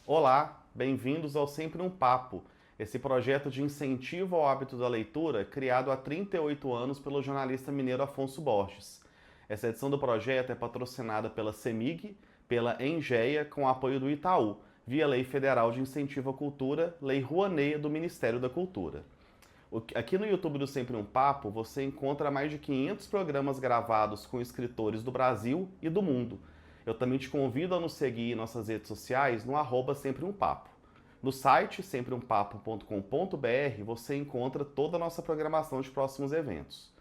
Olá, bem-vindos ao Sempre um Papo, esse projeto de incentivo ao hábito da leitura criado há 38 anos pelo jornalista mineiro Afonso Borges. Essa edição do projeto é patrocinada pela CEMIG, pela Engea, com apoio do Itaú, via Lei Federal de Incentivo à Cultura, Lei Rouanet do Ministério da Cultura. Aqui no YouTube do Sempre um Papo, você encontra mais de 500 programas gravados com escritores do Brasil e do mundo. Eu também te convido a nos seguir em nossas redes sociais no Sempre um Papo. No site sempreumpapo.com.br você encontra toda a nossa programação de próximos eventos.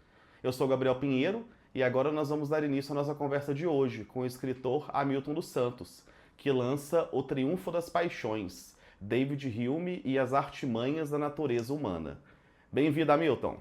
Eu sou Gabriel Pinheiro e agora nós vamos dar início à nossa conversa de hoje com o escritor Hamilton dos Santos, que lança O Triunfo das Paixões, David Hume e as Artimanhas da Natureza Humana. Bem-vindo, Hamilton.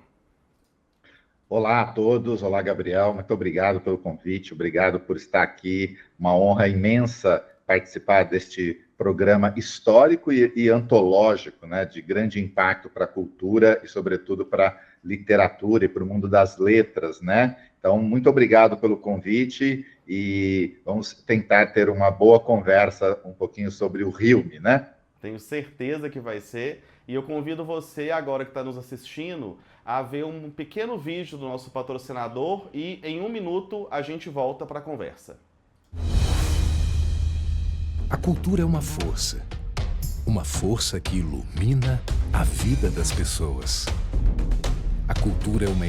Olá a todos, olá Gabriel, muito obrigado pelo convite, obrigado por estar aqui, uma honra imensa participar deste programa histórico e antológico, né, de grande impacto para a cultura e sobretudo para a literatura e para o mundo das letras, né? Então, muito obrigado pelo convite e vamos tentar ter uma boa conversa um pouquinho sobre o Hume, né? Tenho certeza que vai ser. E eu convido você, agora que está nos assistindo, a ver um pequeno vídeo do nosso patrocinador e em um minuto a gente volta para a conversa. A cultura é uma força que ilumina a vida das pessoas. A cultura é uma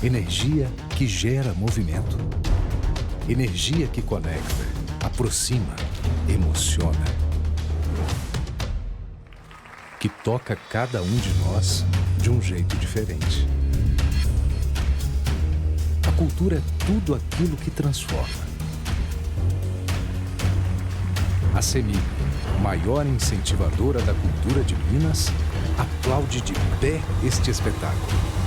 energia que gera movimento, energia que conecta, aproxima, emociona, que toca cada um de nós de um jeito diferente. A cultura é tudo aquilo que transforma. A CEMIG, maior incentivadora da cultura de Minas, aplaude de pé este espetáculo.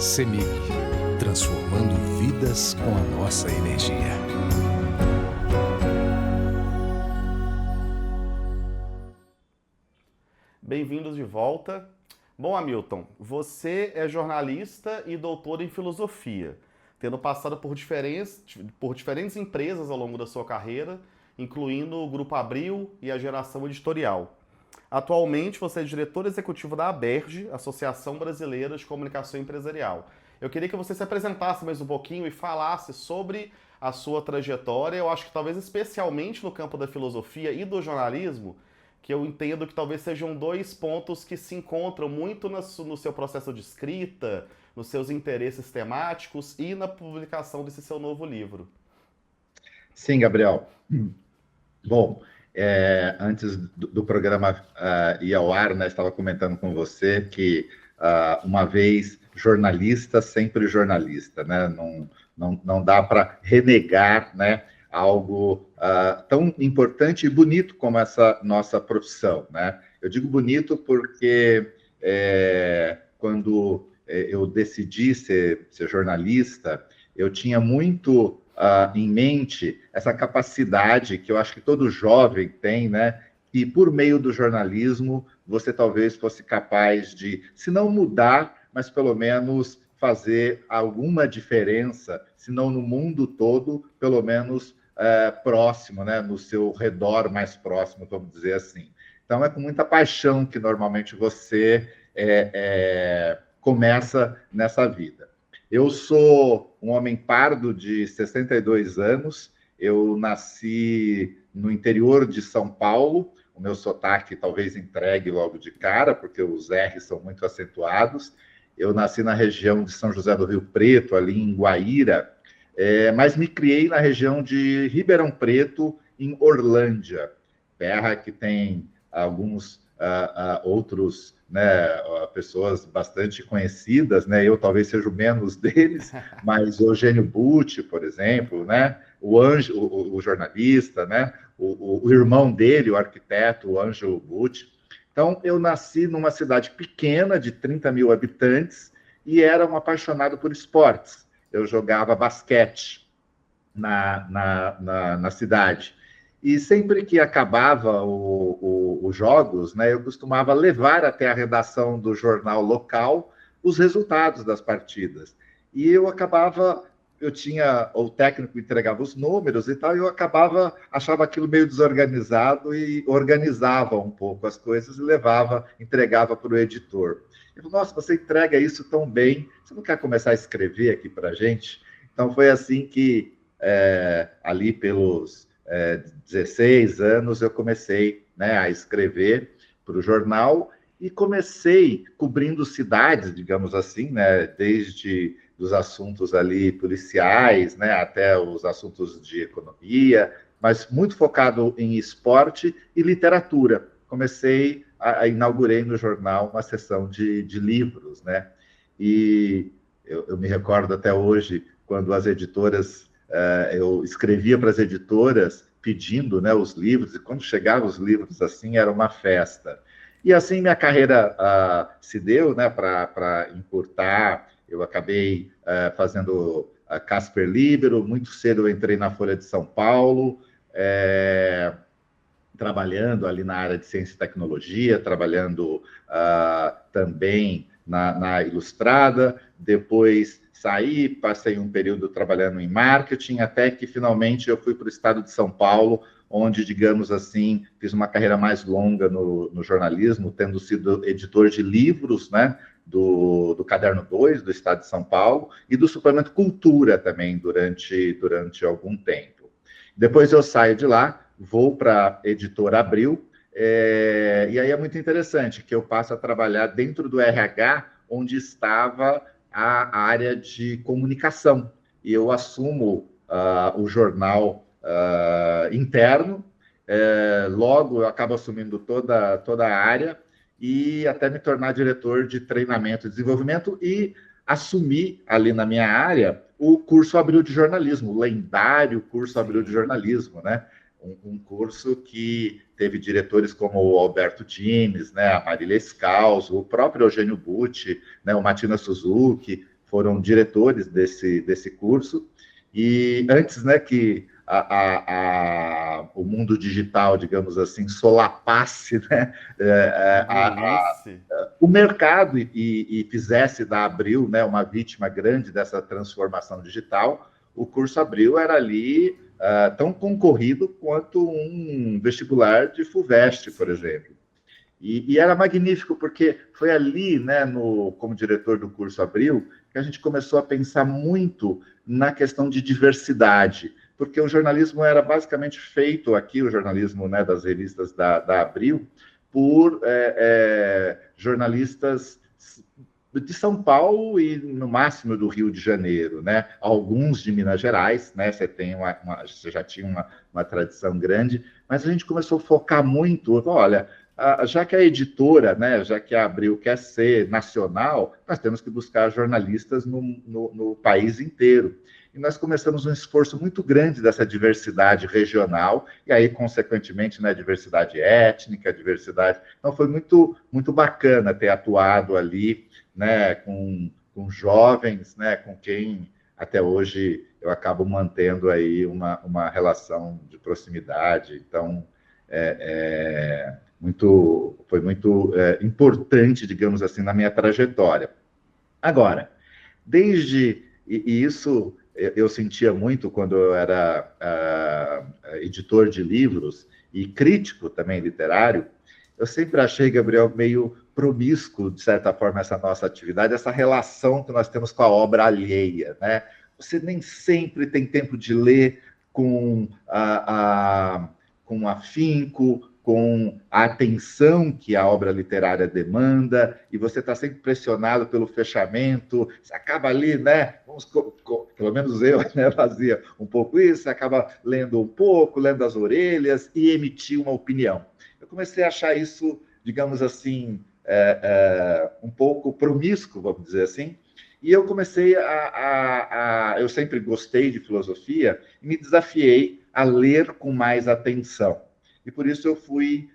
CEMIG, transformando vidas com a nossa energia. Bem-vindos de volta. Bom, Hamilton, você é jornalista e doutor em filosofia, tendo passado por diferentes empresas ao longo da sua carreira, incluindo o Grupo Abril e a Geração Editorial. Atualmente, você é diretor executivo da ABERJ, Associação Brasileira de Comunicação Empresarial. Eu queria que você se apresentasse mais um pouquinho e falasse sobre a sua trajetória. Eu acho que talvez especialmente no campo da filosofia e do jornalismo, que eu entendo que talvez sejam dois pontos que se encontram muito no seu processo de escrita, nos seus interesses temáticos e na publicação desse seu novo livro. Sim, Gabriel. Bom, antes do programa ir ao ar, né, estava comentando com você que uma vez jornalista, sempre jornalista, né? Não dá para renegar, né, algo tão importante e bonito como essa nossa profissão, né? Eu digo bonito porque quando eu decidi ser jornalista, eu tinha muito em mente essa capacidade que eu acho que todo jovem tem, né? E por meio do jornalismo você talvez fosse capaz de, se não mudar, mas pelo menos fazer alguma diferença, se não no mundo todo, pelo menos próximo, né? No seu redor mais próximo, vamos dizer assim. Então é com muita paixão que normalmente você começa nessa vida. Eu sou um homem pardo de 62 anos, eu nasci no interior de São Paulo, o meu sotaque talvez entregue logo de cara, porque os R's são muito acentuados. Eu nasci na região de São José do Rio Preto, ali em Guaíra, mas me criei na região de Ribeirão Preto, em Orlândia, terra que tem alguns outros, né, pessoas bastante conhecidas, né? Eu talvez seja o menos deles, mas o Eugênio Butti, por exemplo, né? O Ângelo, o jornalista, né? O irmão dele, o arquiteto, o Ângelo Butti. Então, eu nasci numa cidade pequena, de 30 mil habitantes, e era um apaixonado por esportes. Eu jogava basquete na cidade. E sempre que acabava os jogos, né, eu costumava levar até a redação do jornal local os resultados das partidas. E eu tinha, o técnico entregava os números e tal, e eu achava aquilo meio desorganizado e organizava um pouco as coisas e entregava para o editor. Ele falou, nossa, você entrega isso tão bem, você não quer começar a escrever aqui para a gente? Então foi assim que, ali pelos 16 anos, eu comecei, né, a escrever para o jornal e comecei cobrindo cidades, digamos assim, né, desde dos assuntos ali policiais, né, até os assuntos de economia, mas muito focado em esporte e literatura. Inaugurei no jornal uma seção de livros, né, e eu me recordo até hoje, quando as editoras, eu escrevia para as editoras pedindo, né, os livros, e quando chegavam os livros assim, era uma festa. E assim minha carreira se deu, né, para encurtar. Eu acabei fazendo a Casper Libero, muito cedo eu entrei na Folha de São Paulo, trabalhando ali na área de ciência e tecnologia, trabalhando também na Ilustrada, depois saí, passei um período trabalhando em marketing, até que finalmente eu fui para o estado de São Paulo, onde, digamos assim, fiz uma carreira mais longa no jornalismo, tendo sido editor de livros, né, do Caderno 2, do Estado de São Paulo, e do suplemento Cultura também, durante algum tempo. Depois eu saio de lá, vou para a editora Abril, e aí é muito interessante que eu passo a trabalhar dentro do RH, onde estava a área de comunicação, e eu assumo o jornal interno, logo eu acabo assumindo toda a área, e até me tornar diretor de treinamento e desenvolvimento, e assumir ali na minha área o curso Abril de Jornalismo, o lendário curso Abril de Jornalismo, né? Um curso que teve diretores como o Alberto Dines, né, a Marília Scalzo, o próprio Eugênio Butti, né, o Matina Suzuki, foram diretores desse curso. E antes, né, que o mundo digital, digamos assim, solapasse, né, o mercado e fizesse da Abril, né, uma vítima grande dessa transformação digital, o curso Abril era ali tão concorrido quanto um vestibular de FUVEST, por exemplo. E era magnífico, porque foi ali, né, como diretor do curso Abril, que a gente começou a pensar muito na questão de diversidade, porque o jornalismo era basicamente feito aqui, o jornalismo, né, das revistas da Abril, por jornalistas de São Paulo e, no máximo, do Rio de Janeiro, né? Alguns de Minas Gerais, né? Você já tinha uma tradição grande, mas a gente começou a focar muito, olha, já que a editora, né, já que a Abril quer ser nacional, nós temos que buscar jornalistas no país inteiro. E nós começamos um esforço muito grande dessa diversidade regional, e aí, consequentemente, né, diversidade étnica, diversidade... Então, foi muito, muito bacana ter atuado ali, né, com jovens, né, com quem até hoje eu acabo mantendo aí uma relação de proximidade. Então, foi muito importante, digamos assim, na minha trajetória. Agora, e isso eu sentia muito quando eu era editor de livros e crítico também literário. Eu sempre achei, Gabriel, meio promíscuo, de certa forma, essa nossa atividade, essa relação que nós temos com a obra alheia, né? Você nem sempre tem tempo de ler com afinco, com a atenção que a obra literária demanda, e você está sempre pressionado pelo fechamento, você acaba ali, né? Pelo menos eu, né, fazia um pouco isso, você acaba lendo um pouco, lendo as orelhas e emitir uma opinião. Eu comecei a achar isso, digamos assim, um pouco promíscuo, vamos dizer assim, e eu comecei eu sempre gostei de filosofia e me desafiei a ler com mais atenção. E por isso eu fui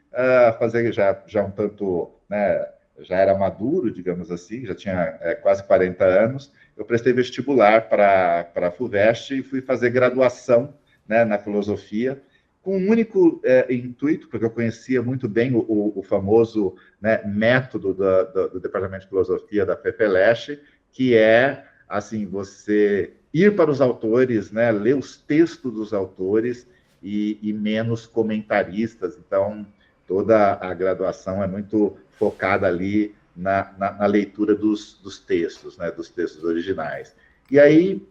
fazer já um tanto, né, já era maduro, digamos assim, já tinha quase 40 anos, eu prestei vestibular para a FUVEST e fui fazer graduação, né, na filosofia, com um único intuito, porque eu conhecia muito bem o famoso, né, método do Departamento de Filosofia da FEFELESH, que é, assim, você ir para os autores, né, ler os textos dos autores e menos comentaristas. Então, toda a graduação é muito focada ali na leitura dos textos, né, dos textos originais. E aí,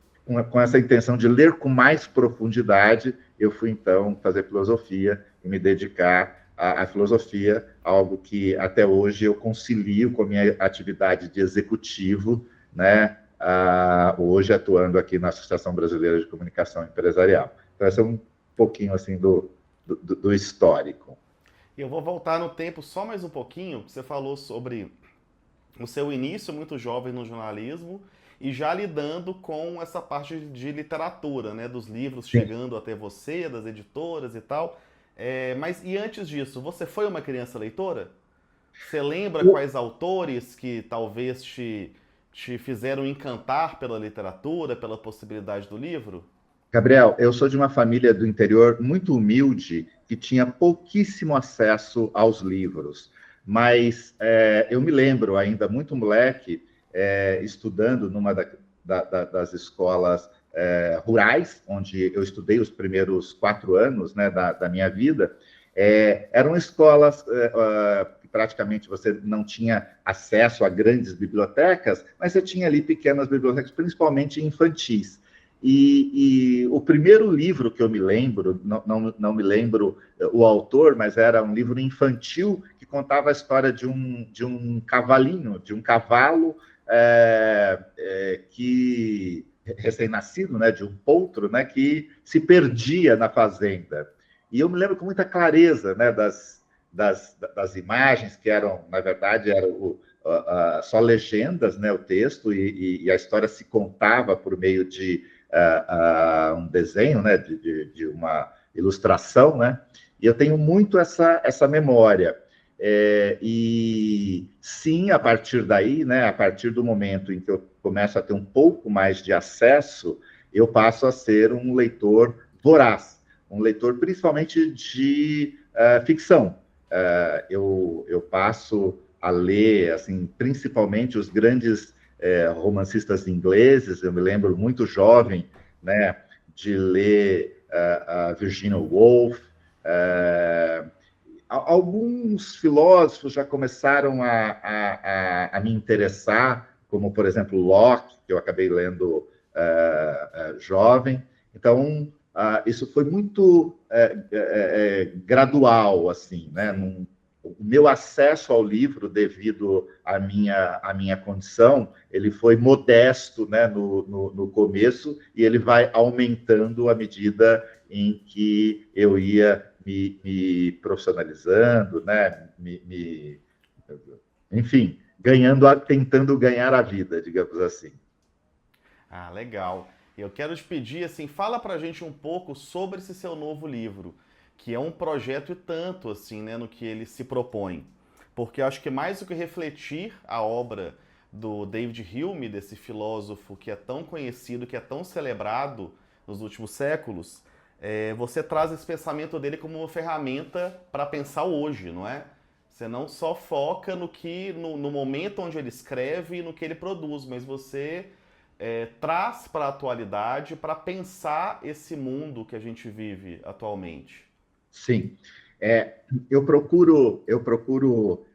com essa intenção de ler com mais profundidade, eu fui, então, fazer filosofia e me dedicar à filosofia, algo que até hoje eu concilio com a minha atividade de executivo, né, hoje atuando aqui na Associação Brasileira de Comunicação Empresarial. Então, esse é um pouquinho, assim, do histórico. Eu vou voltar no tempo só mais um pouquinho. Você falou sobre o seu início muito jovem no jornalismo e já lidando com essa parte de literatura, né, dos livros chegando até você, das editoras e tal. Mas e antes disso, você foi uma criança leitora? Você lembra quais autores que talvez te fizeram encantar pela literatura, pela possibilidade do livro? Gabriel, eu sou de uma família do interior muito humilde, que tinha pouquíssimo acesso aos livros. Mas eu me lembro, ainda muito moleque, estudando numa das escolas rurais, onde eu estudei os primeiros 4 anos, né, da minha vida. Eram escolas que praticamente você não tinha acesso a grandes bibliotecas, mas você tinha ali pequenas bibliotecas, principalmente infantis. E o primeiro livro que eu me lembro, não me lembro o autor, mas era um livro infantil que contava a história de um cavalinho, de um cavalo que recém-nascido, né, de um potro, né, que se perdia na fazenda. E eu me lembro com muita clareza, né, das imagens que eram, na verdade, só legendas, né, o texto, e a história se contava por meio de um desenho, né, de uma ilustração, né? E eu tenho muito essa memória. E sim, a partir daí, né, a partir do momento em que eu começo a ter um pouco mais de acesso, eu passo a ser um leitor voraz, um leitor principalmente de ficção. Eu passo a ler, assim, principalmente os grandes romancistas ingleses. Eu me lembro muito jovem, né, de ler a Virginia Woolf. Alguns filósofos já começaram a me interessar, como, por exemplo, Locke, que eu acabei lendo jovem. Então, isso foi muito gradual, assim, né? O meu acesso ao livro, devido à minha condição, ele foi modesto, né, no começo, e ele vai aumentando à medida em que eu ia me profissionalizando, né, enfim, tentando ganhar a vida, digamos assim. Ah, legal. Eu quero te pedir, assim, fala pra gente um pouco sobre esse seu novo livro, que é um projeto e tanto, assim, né, no que ele se propõe. Porque eu acho que mais do que refletir a obra do David Hume, desse filósofo que é tão conhecido, que é tão celebrado nos últimos séculos, você traz esse pensamento dele como uma ferramenta para pensar o hoje, não é? Você não só foca no momento onde ele escreve e no que ele produz, mas você traz para a atualidade para pensar esse mundo que a gente vive atualmente. Sim, eu procuro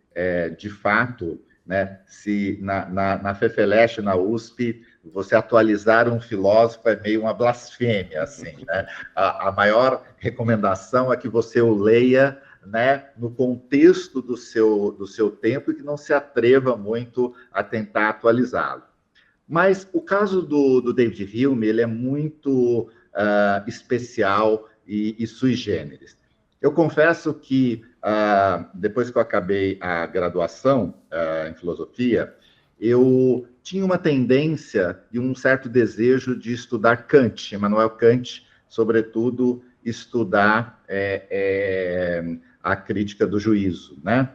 de fato, né, se na FEFELESH, na USP, você atualizar um filósofo é meio uma blasfêmia, assim, né? A maior recomendação é que você o leia, né, no contexto do seu tempo, e que não se atreva muito a tentar atualizá-lo. Mas o caso do David Hume, ele é muito especial e sui generis. Eu confesso que, depois que eu acabei a graduação em filosofia, eu tinha uma tendência e um certo desejo de estudar Kant, Immanuel Kant, sobretudo estudar a crítica do juízo, né?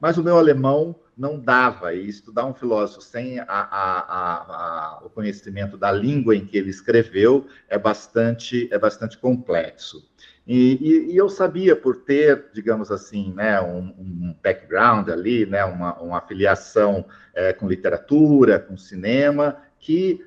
Mas o meu alemão não dava, e estudar um filósofo sem o conhecimento da língua em que ele escreveu é bastante complexo. E eu sabia, por ter, digamos assim, né, um background ali, né, uma filiação com literatura, com cinema, que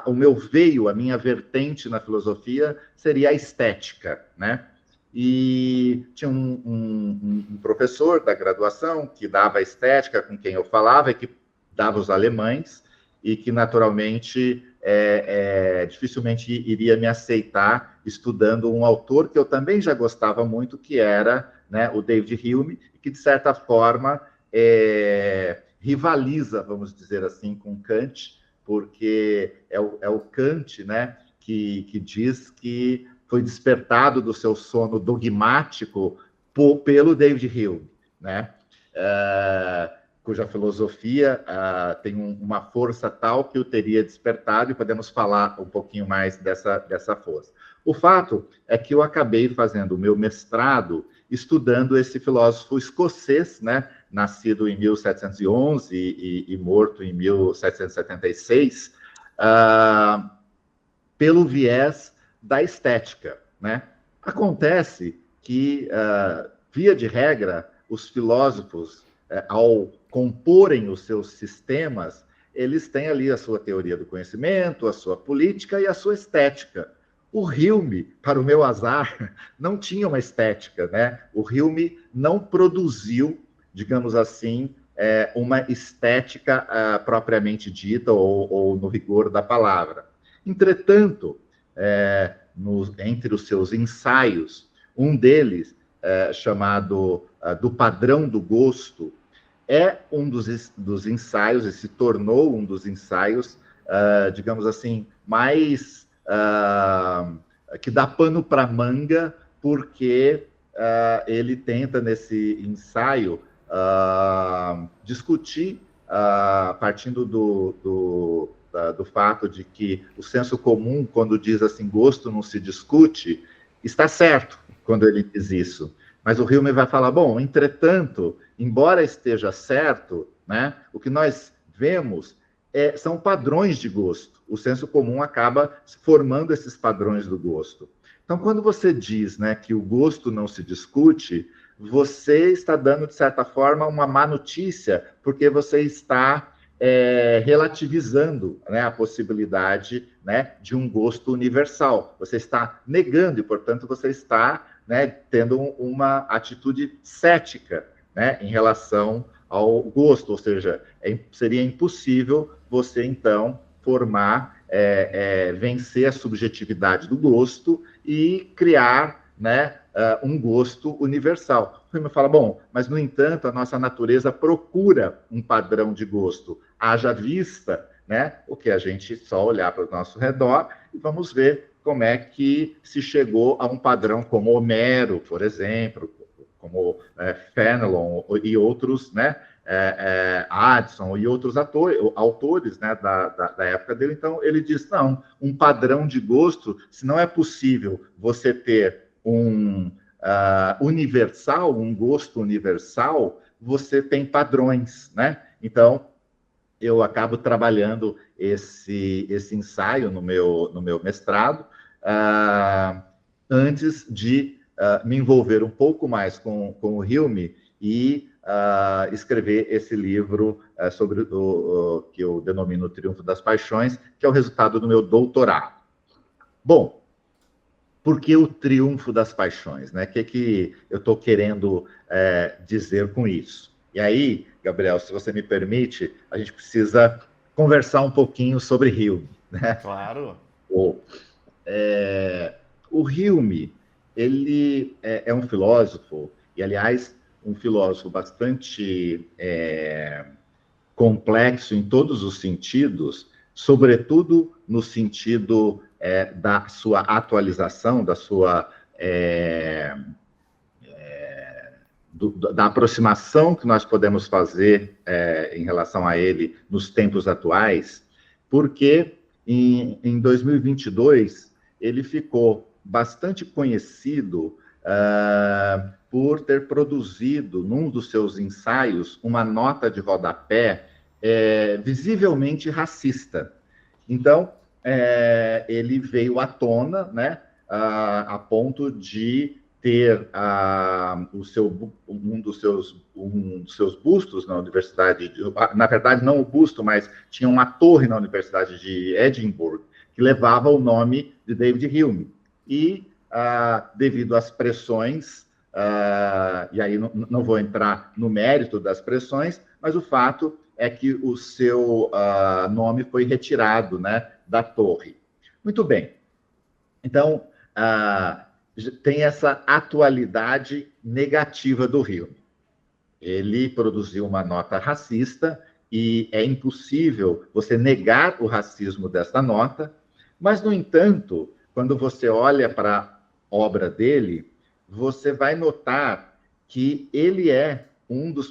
o meu veio, a minha vertente na filosofia seria a estética, né? E tinha um professor da graduação que dava estética, com quem eu falava, e que dava os alemães, e que naturalmente dificilmente iria me aceitar estudando um autor que eu também já gostava muito, que era, né, o David Hume, que de certa forma rivaliza, vamos dizer assim, com Kant, porque é o Kant, né, que diz que foi despertado do seu sono dogmático pelo David Hume, né? Cuja filosofia tem uma força tal que o teria despertado, e podemos falar um pouquinho mais dessa força. O fato é que eu acabei fazendo o meu mestrado estudando esse filósofo escocês, né, nascido em 1711 e morto em 1776, pelo viés da estética, né? Acontece que, via de regra, os filósofos, ao comporem os seus sistemas, eles têm ali a sua teoria do conhecimento, a sua política e a sua estética. O Hume, para o meu azar, não tinha uma estética, né? O Hume não produziu, digamos assim, uma estética propriamente dita ou no rigor da palavra. Entretanto, entre os seus ensaios, um deles, chamado Do Padrão do Gosto, é um dos ensaios, e se tornou um dos ensaios, digamos assim, mais que dá pano para manga, porque ele tenta, nesse ensaio, discutir, partindo do fato de que o senso comum, quando diz assim, gosto não se discute, está certo quando ele diz isso. Mas o Hume vai falar, bom, entretanto, embora esteja certo, né, o que nós vemos são padrões de gosto. O senso comum acaba formando esses padrões do gosto. Então, quando você diz, né, que o gosto não se discute, você está dando, de certa forma, uma má notícia, porque você está relativizando, né, a possibilidade, né, de um gosto universal. Você está negando e, portanto, você está, né, tendo uma atitude cética, né, em relação ao gosto, ou seja, seria impossível você, então, vencer a subjetividade do gosto e criar, né, um gosto universal. O Hume fala, bom, mas, no entanto, a nossa natureza procura um padrão de gosto. Haja vista, né, o que a gente só olhar para o nosso redor e vamos ver como é que se chegou a um padrão como Homero, por exemplo, como Fenelon e outros, né, Addison e outros autores, né, da época dele. Então, ele diz, não, um padrão de gosto, se não é possível você ter um universal, um gosto universal, você tem padrões, né? Então, eu acabo trabalhando esse ensaio no meu mestrado, antes de me envolver um pouco mais com o Hume e escrever esse livro sobre que eu denomino O Triunfo das Paixões, que é o resultado do meu doutorado. Bom, por que o triunfo das paixões, né? O que eu estou querendo dizer com isso? E aí, Gabriel, se você me permite, a gente precisa conversar um pouquinho sobre Hume, né? Claro. O Hume, ele é um filósofo, e, aliás, um filósofo bastante complexo em todos os sentidos, sobretudo no sentido da sua atualização, da sua da aproximação que nós podemos fazer em relação a ele nos tempos atuais, porque em 2022 ele ficou bastante conhecido por ter produzido, num dos seus ensaios, uma nota de rodapé visivelmente racista. Então, ele veio à tona, né, a ponto de ter um dos seus bustos na Universidade, na verdade não o busto, mas tinha uma torre na Universidade de Edimburgo que levava o nome de David Hume. E, devido às pressões, e aí não vou entrar no mérito das pressões, mas o fato é que o seu nome foi retirado, né, da torre. Muito bem. Então, tem essa atualidade negativa do Hume. Ele produziu uma nota racista e é impossível você negar o racismo dessa nota, mas, no entanto, quando você olha para a obra dele, você vai notar que ele é uma das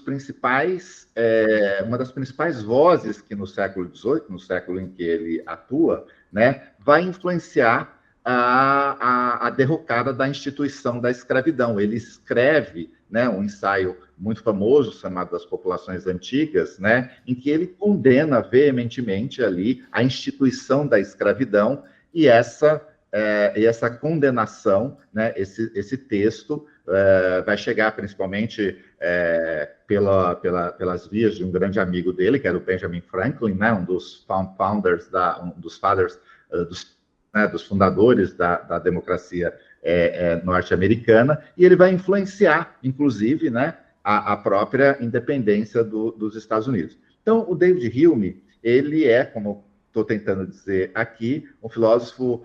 principais vozes que no século XVIII, no século em que ele atua, né, vai influenciar a derrocada da instituição da escravidão. Ele escreve, né, um ensaio muito famoso chamado Das Populações Antigas, né, em que ele condena veementemente ali a instituição da escravidão, e essa condenação, né, esse texto vai chegar principalmente pelas vias de um grande amigo dele, que era o Benjamin Franklin, né, um dos dos fundadores da democracia norte-americana, e ele vai influenciar, inclusive, né, a própria independência dos Estados Unidos. Então, o David Hume, ele é, como estou tentando dizer aqui, um filósofo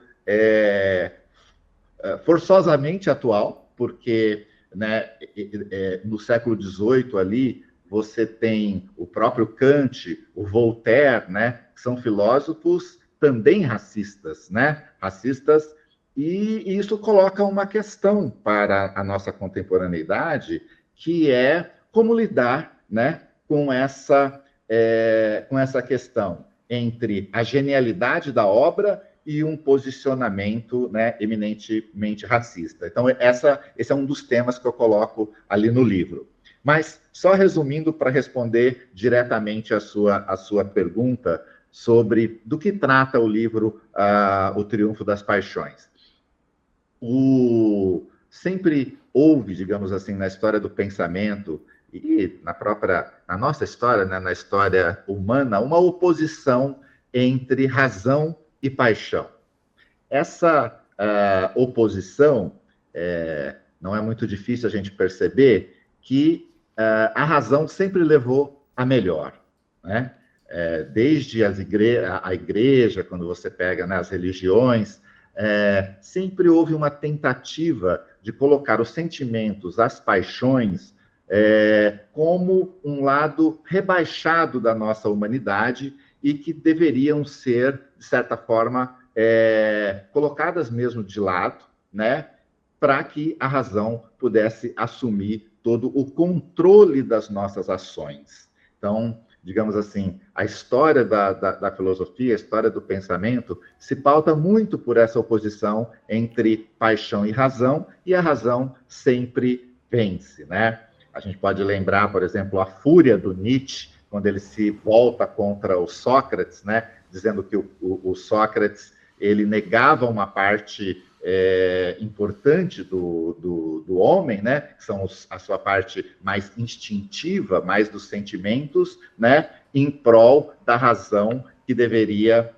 forçosamente atual, porque, né, no século XVIII ali, você tem o próprio Kant, o Voltaire, né, que são filósofos também racistas, né? Racistas, e isso coloca uma questão para a nossa contemporaneidade, que é como lidar, né, com essa questão entre a genialidade da obra e um posicionamento, né, eminentemente racista. Então, esse é um dos temas que eu coloco ali no livro. Mas, só resumindo, para responder diretamente a sua pergunta, sobre do que trata o livro O Triunfo das Paixões. Sempre houve, digamos assim, na história do pensamento e na nossa história, né, na história humana, uma oposição entre razão e paixão. Essa oposição, não é muito difícil a gente perceber que a razão sempre levou a melhor, né? Desde a igreja, quando você pega, né, as religiões, sempre houve uma tentativa de colocar os sentimentos, as paixões, como um lado rebaixado da nossa humanidade e que deveriam ser, de certa forma, colocadas mesmo de lado, né, para que a razão pudesse assumir todo o controle das nossas ações. Então, digamos assim, a história da filosofia, a história do pensamento, se pauta muito por essa oposição entre paixão e a razão sempre vence, né? A gente pode lembrar, por exemplo, a fúria do Nietzsche, quando ele se volta contra o Sócrates, né? Dizendo que o Sócrates ele negava uma parte importante do homem, né? Que são a sua parte mais instintiva, mais dos sentimentos, né? Em prol da razão que deveria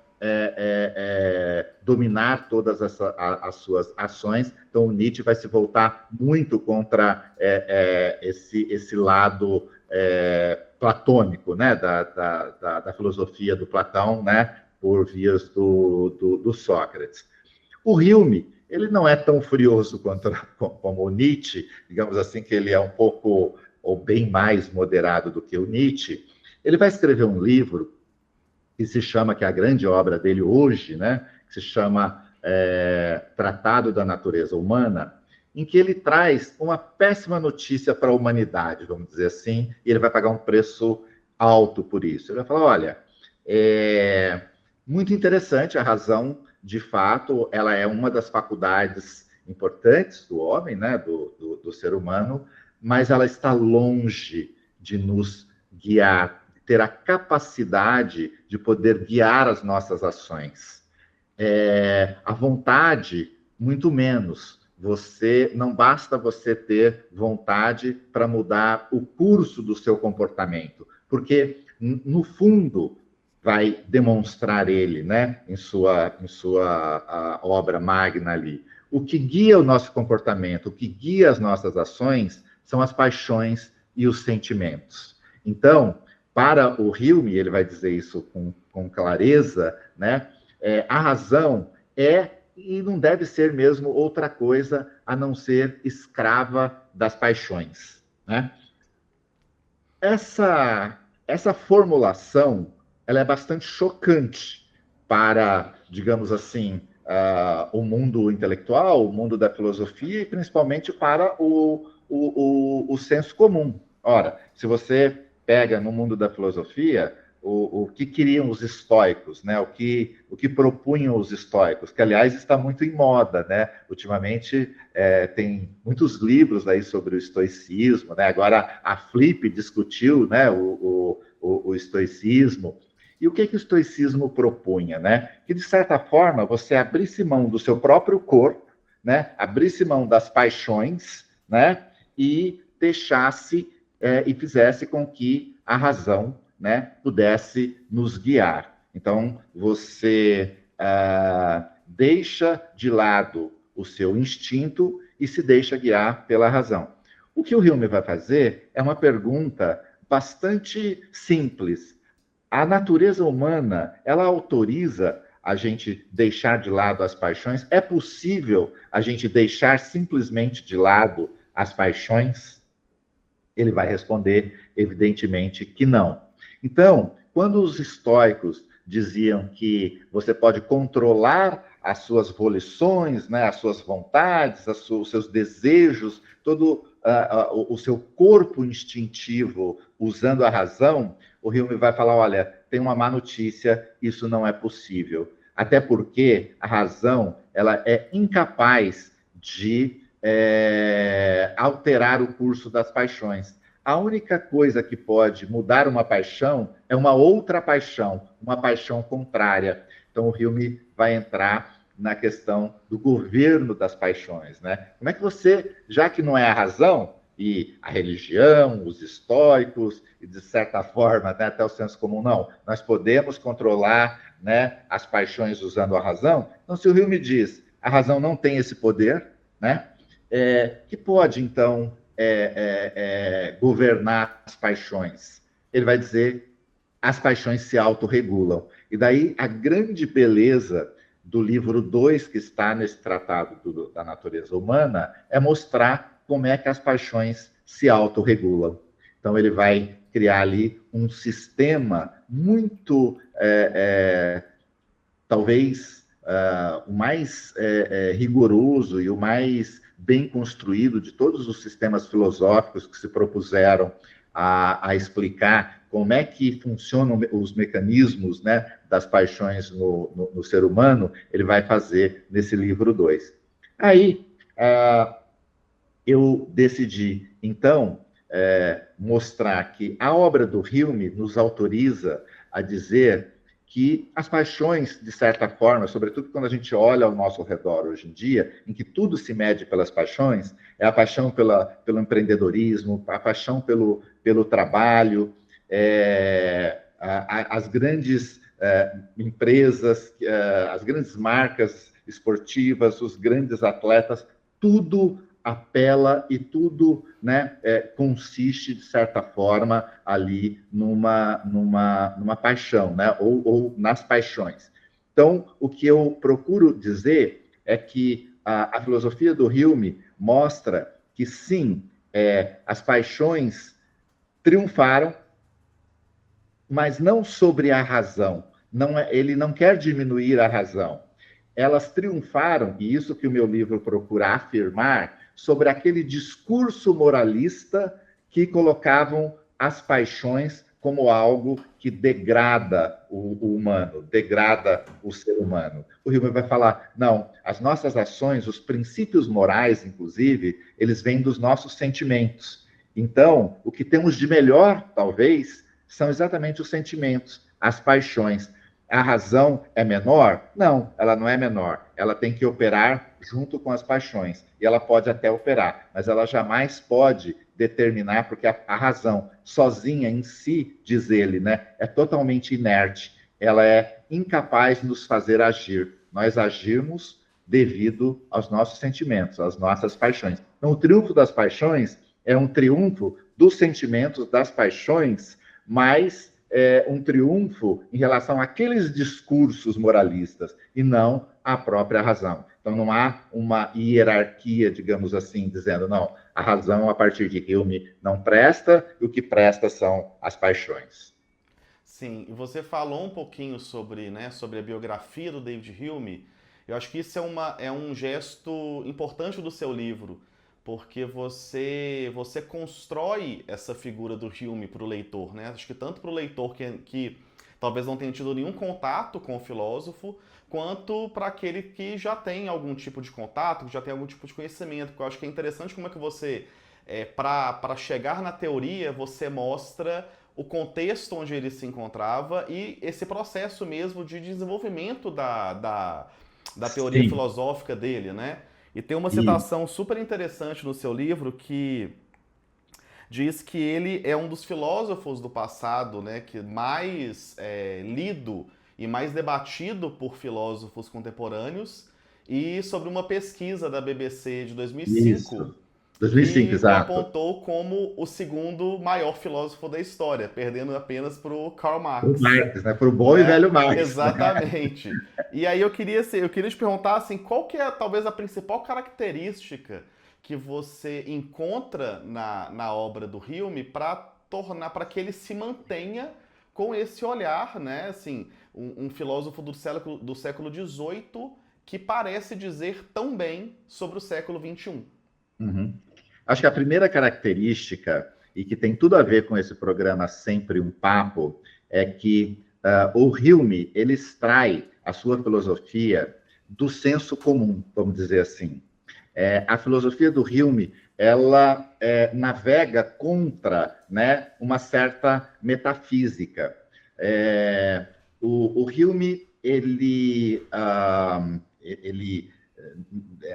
dominar todas as suas ações. Então, o Nietzsche vai se voltar muito contra esse lado platônico, né? Da filosofia do Platão, né? Por vias do Sócrates. O Hume, ele não é tão furioso como o Nietzsche, digamos assim, que ele é um pouco, ou bem mais moderado do que o Nietzsche. Ele vai escrever um livro que se chama, que é a grande obra dele hoje, né, que se chama Tratado da Natureza Humana, em que ele traz uma péssima notícia para a humanidade, vamos dizer assim, e ele vai pagar um preço alto por isso. Ele vai falar, olha, muito interessante a razão. De fato, ela é uma das faculdades importantes do homem, né, do ser humano, mas ela está longe de nos guiar, de ter a capacidade de poder guiar as nossas ações. A vontade, muito menos, Não basta você ter vontade para mudar o curso do seu comportamento, porque no fundo vai demonstrar ele, né, em sua obra magna ali. O que guia o nosso comportamento, o que guia as nossas ações, são as paixões e os sentimentos. Então, para o Hume, ele vai dizer isso com clareza, né, a razão e não deve ser mesmo outra coisa a não ser escrava das paixões, né? Essa formulação, ela é bastante chocante para, digamos assim, o mundo intelectual, o mundo da filosofia e principalmente para o senso comum. Ora, se você pega no mundo da filosofia o que queriam os estoicos, né? O que propunham os estoicos, que, aliás, está muito em moda, né? Ultimamente, tem muitos livros aí sobre o estoicismo, né? Agora, a Flip discutiu, né, o estoicismo. E o que o estoicismo propunha, né? Que, de certa forma, você abrisse mão do seu próprio corpo, né? Abrisse mão das paixões, né? E deixasse e fizesse com que a razão, né, pudesse nos guiar. Então, você deixa de lado o seu instinto e se deixa guiar pela razão. O que o Hume vai fazer é uma pergunta bastante simples. A natureza humana, ela autoriza a gente deixar de lado as paixões? É possível a gente deixar simplesmente de lado as paixões? Ele vai responder, evidentemente, que não. Então, quando os estoicos diziam que você pode controlar as suas volições, né, as suas vontades, os seus desejos, todo o seu corpo instintivo usando a razão, o Hume vai falar, olha, tem uma má notícia, isso não é possível. Até porque a razão, ela é incapaz de alterar o curso das paixões. A única coisa que pode mudar uma paixão é uma outra paixão, uma paixão contrária. Então, o Hume vai entrar na questão do governo das paixões, né? Como é que você, já que não é a razão, e a religião, os estoicos, e de certa forma, né, até o senso comum, não, nós podemos controlar, né, as paixões usando a razão? Então, se o Hume diz, a razão não tem esse poder, né, que pode, então, governar as paixões? Ele vai dizer, as paixões se autorregulam. E daí a grande beleza do livro 2, que está nesse tratado da natureza humana, é mostrar como é que as paixões se autorregulam. Então ele vai criar ali um sistema muito, talvez, o mais rigoroso e o mais bem construído de todos os sistemas filosóficos que se propuseram a explicar como é que funcionam os mecanismos, né, das paixões no ser humano, ele vai fazer nesse livro 2. Aí, eu decidi, então, mostrar que a obra do Hume nos autoriza a dizer que as paixões, de certa forma, sobretudo quando a gente olha ao nosso redor hoje em dia, em que tudo se mede pelas paixões, é a paixão pelo empreendedorismo, a paixão pelo trabalho, as grandes empresas, as grandes marcas esportivas, os grandes atletas, tudo apela e tudo, né, consiste, de certa forma, ali numa paixão, né, ou nas paixões. Então, o que eu procuro dizer é que a filosofia do Hume mostra que, sim, as paixões triunfaram, mas não sobre a razão. Ele não quer diminuir a razão. Elas triunfaram, e isso que o meu livro procura afirmar, sobre aquele discurso moralista que colocavam as paixões como algo que degrada o humano, degrada o ser humano. O Hume vai falar, não, as nossas ações, os princípios morais, inclusive, eles vêm dos nossos sentimentos. Então, o que temos de melhor, talvez, são exatamente os sentimentos, as paixões. A razão é menor? Não, ela não é menor. Ela tem que operar junto com as paixões. E ela pode até operar, mas ela jamais pode determinar, porque a razão sozinha em si, diz ele, né, é totalmente inerte. Ela é incapaz de nos fazer agir. Nós agimos devido aos nossos sentimentos, às nossas paixões. Então, o triunfo das paixões é um triunfo dos sentimentos, das paixões, mas um triunfo em relação àqueles discursos moralistas e não à própria razão. Então, não há uma hierarquia, digamos assim, dizendo, não, a razão, a partir de Hume, não presta, e o que presta são as paixões. Sim, e você falou um pouquinho sobre, né, sobre a biografia do David Hume. Eu acho que isso é um gesto importante do seu livro, porque você constrói essa figura do Hume para o leitor, né? Acho que tanto para o leitor que talvez não tenha tido nenhum contato com o filósofo, quanto para aquele que já tem algum tipo de contato, que já tem algum tipo de conhecimento. Porque eu acho que é interessante como é que você, para chegar na teoria, você mostra o contexto onde ele se encontrava e esse processo mesmo de desenvolvimento da teoria Sim, filosófica dele, né? E tem uma e citação super interessante no seu livro que diz que ele é um dos filósofos do passado, né, que mais lido e mais debatido por filósofos contemporâneos, e sobre uma pesquisa da BBC de 2005 isso. 2005, que o exato. apontou como o segundo maior filósofo da história, perdendo apenas para o Karl O Marx, Marx, né? Para o bom e né? velho Marx, né? Exatamente. E aí eu queria te perguntar assim, qual que é talvez a principal característica que você encontra na obra do Hume para que ele se mantenha com esse olhar, né? Assim, um filósofo do século XVIII que parece dizer tão bem sobre o século XXI. Uhum. Acho que a primeira característica, e que tem tudo a ver com esse programa Sempre um Papo, é que o Hume, ele extrai a sua filosofia do senso comum, vamos dizer assim. A filosofia do Hume, ela navega contra, né, uma certa metafísica. O Hume, ele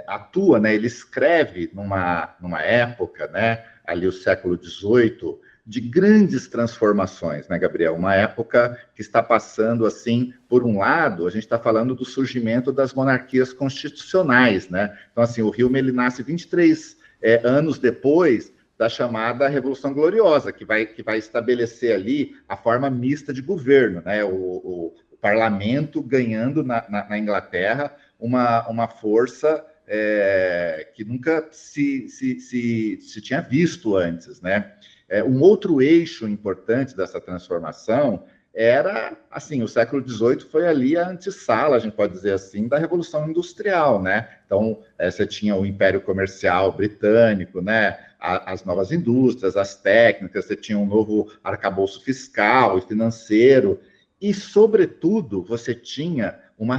atua, né, ele escreve numa época, né, ali o século XVIII, de grandes transformações, né, Gabriel? Uma época que está passando, assim, por um lado, a gente está falando do surgimento das monarquias constitucionais, né? Então, assim, o Hume, ele nasce 23 anos depois da chamada Revolução Gloriosa, que vai estabelecer ali a forma mista de governo, né? O parlamento ganhando na Inglaterra uma força que nunca se tinha visto antes, né? Um outro eixo importante dessa transformação era, assim, o século XVIII foi ali a antessala, a gente pode dizer assim, da Revolução Industrial, né? Então, você tinha o Império Comercial Britânico, né? As novas indústrias, as técnicas, você tinha um novo arcabouço fiscal e financeiro, e, sobretudo, você tinha uma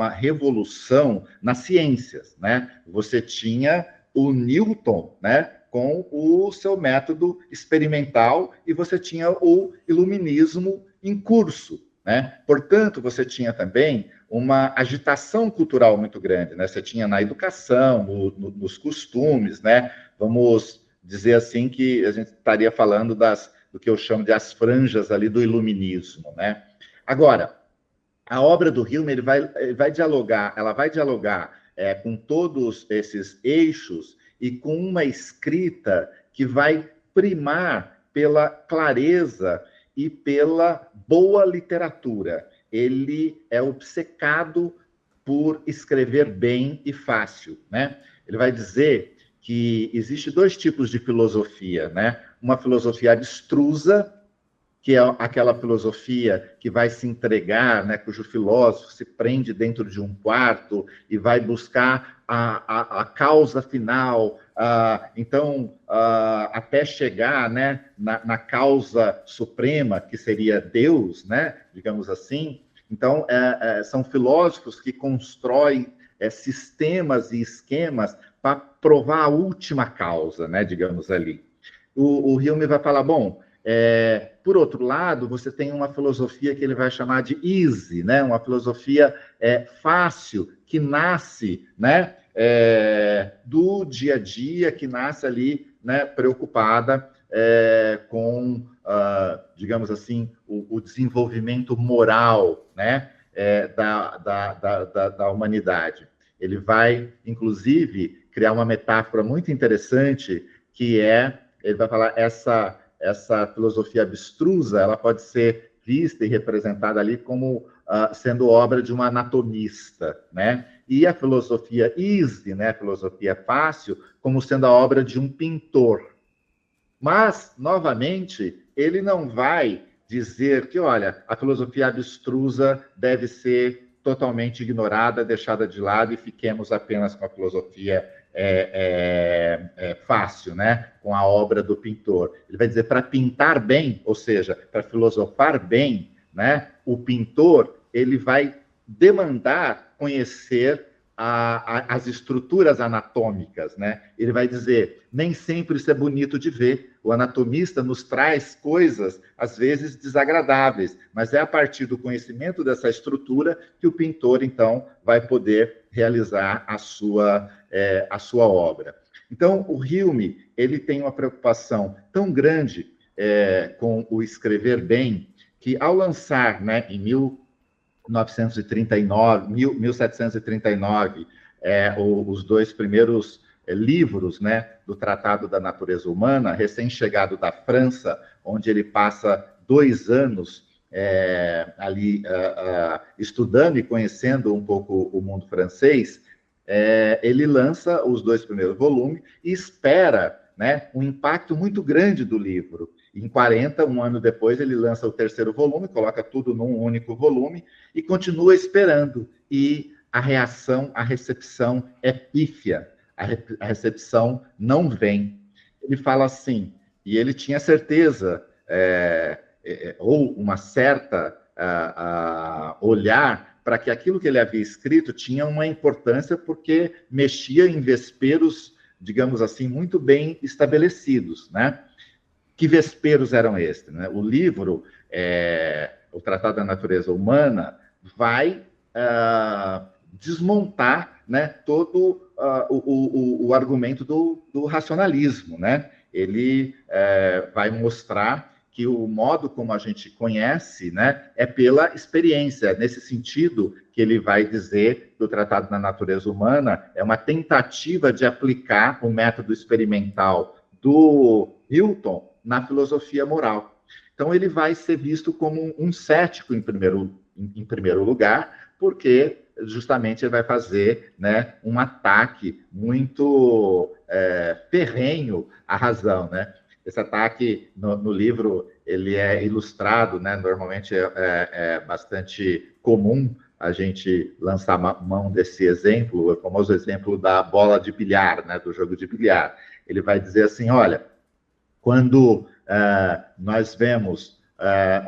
revolução nas ciências, né? Você tinha o Newton, né, com o seu método experimental, e você tinha o iluminismo em curso, né? Portanto, você tinha também uma agitação cultural muito grande, né? Você tinha na educação, nos costumes, né? Vamos dizer assim que a gente estaria falando do que eu chamo de as franjas ali do iluminismo, né? Agora, a obra do Hume ela vai dialogar com todos esses eixos e com uma escrita que vai primar pela clareza e pela boa literatura. Ele é obcecado por escrever bem e fácil, né? Ele vai dizer que existe dois tipos de filosofia, né? Uma filosofia abstrusa, que é aquela filosofia que vai se entregar, né, cujo filósofo se prende dentro de um quarto e vai buscar a causa final, então, até chegar, né, na causa suprema, que seria Deus, né, digamos assim. Então, são filósofos que constroem sistemas e esquemas para provar a última causa, né, digamos ali. O Hume vai falar, bom, Por outro lado, você tem uma filosofia que ele vai chamar de easy, né? Uma filosofia fácil, que nasce, né, do dia a dia, que nasce ali, né, preocupada com, digamos assim, o desenvolvimento moral, né, da humanidade. Ele vai, inclusive, criar uma metáfora muito interessante, que ele vai falar, essa filosofia abstrusa, ela pode ser vista e representada ali como sendo obra de um anatomista, né? E a filosofia easy, né, a filosofia fácil, como sendo a obra de um pintor. Mas, novamente, ele não vai dizer que, olha, a filosofia abstrusa deve ser totalmente ignorada, deixada de lado e fiquemos apenas com a filosofia fácil, né? Com a obra do pintor. Ele vai dizer, para pintar bem, ou seja, para filosofar bem, né? O pintor, ele vai demandar conhecer as estruturas anatômicas, né? Ele vai dizer, nem sempre isso é bonito de ver. O anatomista nos traz coisas, às vezes, desagradáveis, mas é a partir do conhecimento dessa estrutura que o pintor, então, vai poder realizar a sua obra. Então, o Hilme, ele tem uma preocupação tão grande com o escrever bem, que ao lançar, né, em 1739, os dois primeiros livros, né, do Tratado da Natureza Humana, recém-chegado da França, onde ele passa 2 anos ali estudando e conhecendo um pouco o mundo francês, ele lança os 2 primeiros volumes e espera, né, um impacto muito grande do livro. Em 40, um ano depois, ele lança o 3º volume, coloca tudo num único volume e continua esperando. E a recepção é pífia. A recepção não vem. Ele fala assim, e ele tinha certeza, ou uma certa olhar para que aquilo que ele havia escrito tinha uma importância porque mexia em vesperos, digamos assim, muito bem estabelecidos, né? Que vesperos eram estes, né? O livro, o Tratado da Natureza Humana, vai desmontar, né, todo o argumento do racionalismo, né? Ele vai mostrar que o modo como a gente conhece, né, é pela experiência. Nesse sentido que ele vai dizer do Tratado da Natureza Humana, é uma tentativa de aplicar o método experimental do Newton na filosofia moral. Então, ele vai ser visto como um cético em primeiro lugar, porque justamente ele vai fazer, né, um ataque muito ferrenho à razão, né? Esse ataque no livro ele é ilustrado, né? Normalmente é bastante comum a gente lançar mão desse exemplo, o famoso exemplo da bola de bilhar, né? Do jogo de bilhar. Ele vai dizer assim, olha, quando nós vemos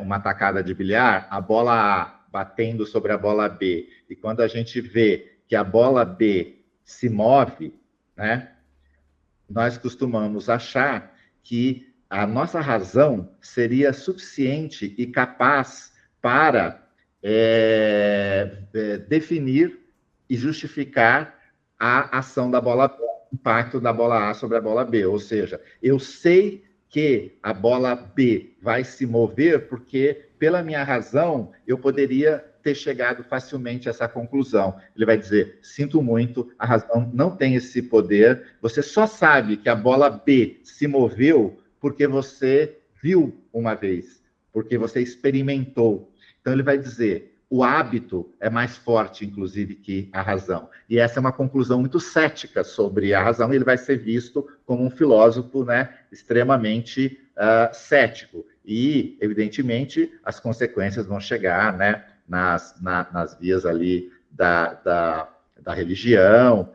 uma tacada de bilhar, a bola A batendo sobre a bola B, e quando a gente vê que a bola B se move, né, nós costumamos achar que a nossa razão seria suficiente e capaz para definir e justificar a ação da bola B, o impacto da bola A sobre a bola B. Ou seja, eu sei que a bola B vai se mover porque, pela minha razão, eu poderia ter chegado facilmente a essa conclusão. Ele vai dizer, sinto muito, a razão não tem esse poder, você só sabe que a bola B se moveu porque você viu uma vez, porque você experimentou. Então, ele vai dizer, o hábito é mais forte, inclusive, que a razão. E essa é uma conclusão muito cética sobre a razão, e ele vai ser visto como um filósofo, né, extremamente cético. E, evidentemente, as consequências vão chegar, né, nas vias ali da religião,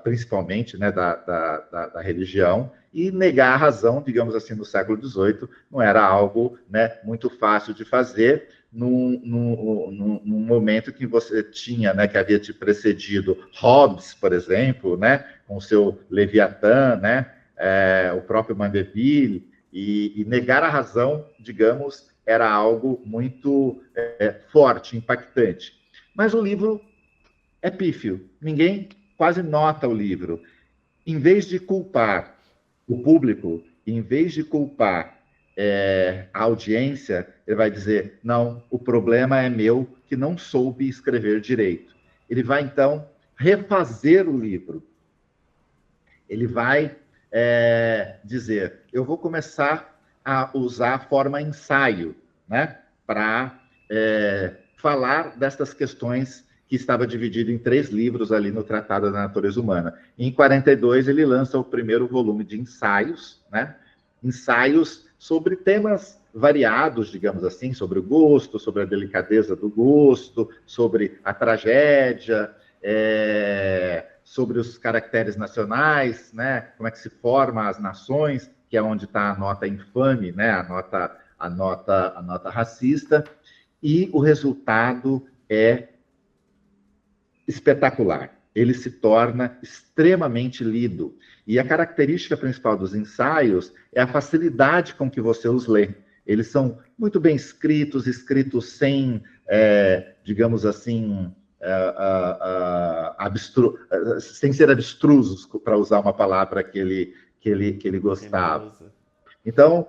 principalmente, né, da religião, e negar a razão, digamos assim, no século XVIII, não era algo, né, muito fácil de fazer, num momento que você tinha, né, que havia te precedido Hobbes, por exemplo, né, com o seu Leviatã, né, o próprio Mandeville, E negar a razão, digamos, era algo muito forte, impactante. Mas o livro é pífio, ninguém quase nota o livro. Em vez de culpar o público, em vez de culpar a audiência, ele vai dizer, não, o problema é meu, que não soube escrever direito. Ele vai, então, refazer o livro. Ele vai dizer, eu vou começar a usar a forma ensaio, né, para falar destas questões que estava dividido em 3 livros ali no Tratado da Natureza Humana. Em 42, ele lança o primeiro volume de ensaios, né, ensaios sobre temas variados, digamos assim, sobre o gosto, sobre a delicadeza do gosto, sobre a tragédia, sobre os caracteres nacionais, né? Como é que se forma as nações, que é onde está a nota infame, né? A nota racista, e o resultado é espetacular. Ele se torna extremamente lido. E a característica principal dos ensaios é a facilidade com que você os lê. Eles são muito bem escritos sem, digamos assim, sem ser abstrusos, para usar uma palavra que ele gostava. Então,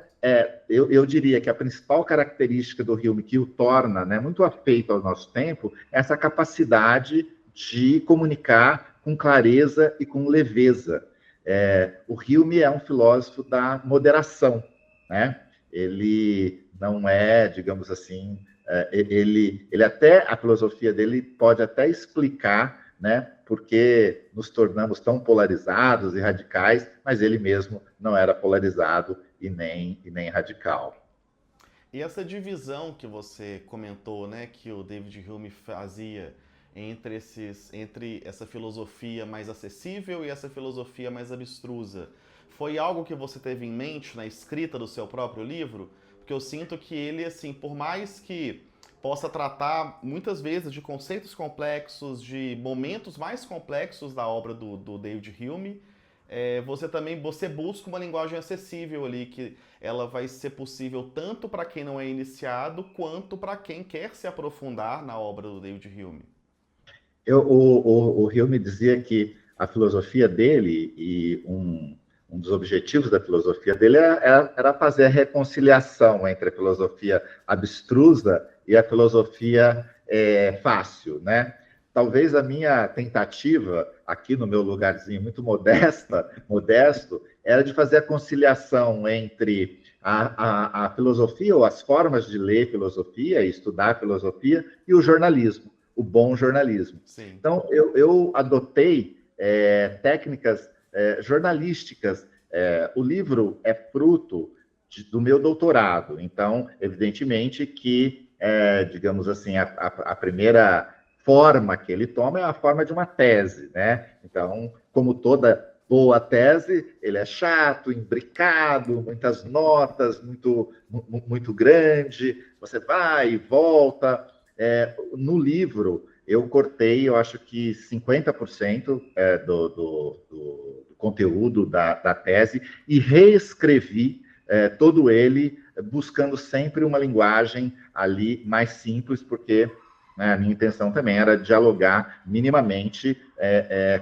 eu diria que a principal característica do Hume que o torna, né, muito afeito ao nosso tempo é essa capacidade de comunicar com clareza e com leveza. O Hume é um filósofo da moderação, né? Ele não é, digamos assim, ele até, a filosofia dele pode até explicar, né, porque nos tornamos tão polarizados e radicais, mas ele mesmo não era polarizado e nem radical. E essa divisão que você comentou, né, que o David Hume fazia entre essa filosofia mais acessível e essa filosofia mais abstrusa, foi algo que você teve em mente na escrita do seu próprio livro? Porque eu sinto que ele, assim, por mais que possa tratar muitas vezes de conceitos complexos, de momentos mais complexos da obra do David Hume, você busca uma linguagem acessível ali, que ela vai ser possível tanto para quem não é iniciado, quanto para quem quer se aprofundar na obra do David Hume. O Hume dizia que a filosofia dele, e um dos objetivos da filosofia dele era fazer a reconciliação entre a filosofia abstrusa e a filosofia fácil, né? Talvez a minha tentativa, aqui no meu lugarzinho muito modesto, era de fazer a conciliação entre a filosofia, ou as formas de ler filosofia e estudar filosofia, e o jornalismo, o bom jornalismo. Sim. Então, eu adotei técnicas jornalísticas. O livro é fruto do meu doutorado, então, evidentemente que, digamos assim, a primeira forma que ele toma é a forma de uma tese, né? Então, como toda boa tese, ele é chato, imbricado, muitas notas, muito grande, você vai e volta. No livro, eu cortei, eu acho que 50% do conteúdo da tese e reescrevi todo ele, buscando sempre uma linguagem ali mais simples, porque a minha intenção também era dialogar minimamente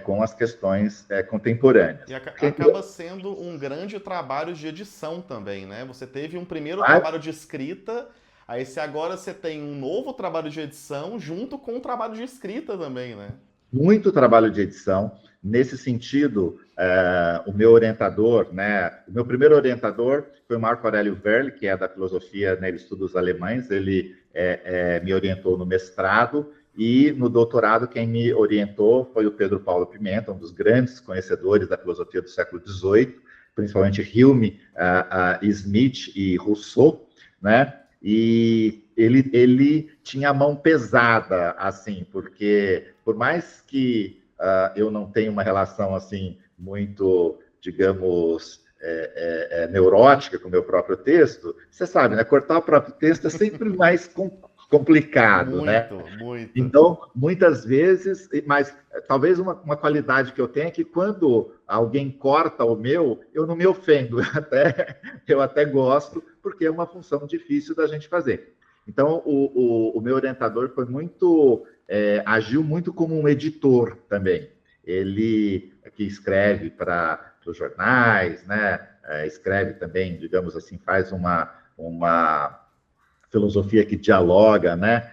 com as questões contemporâneas. E acaba sendo um grande trabalho de edição também, né? Você teve um primeiro trabalho de escrita, aí agora você tem um novo trabalho de edição junto com um trabalho de escrita também, né? Muito trabalho de edição. Nesse sentido, o meu orientador, né? O meu primeiro orientador foi o Marco Aurélio Verle, que é da filosofia, né, ele estuda os alemães, ele me orientou no mestrado, e no doutorado quem me orientou foi o Pedro Paulo Pimenta, um dos grandes conhecedores da filosofia do século XVIII, principalmente Hume, Smith e Rousseau, né? E ele tinha a mão pesada, assim, porque por mais que eu não tenha uma relação assim muito, digamos, neurótica com o meu próprio texto, você sabe, né? Cortar o próprio texto é sempre mais complicado, né? Muito. Então, muitas vezes, mas talvez uma qualidade que eu tenho é que quando alguém corta o meu, eu não me ofendo, eu até gosto, porque é uma função difícil da gente fazer. Então, o meu orientador foi muito, agiu muito como um editor também. Ele que escreve para os jornais, né? Escreve também, digamos assim, faz uma filosofia que dialoga, né,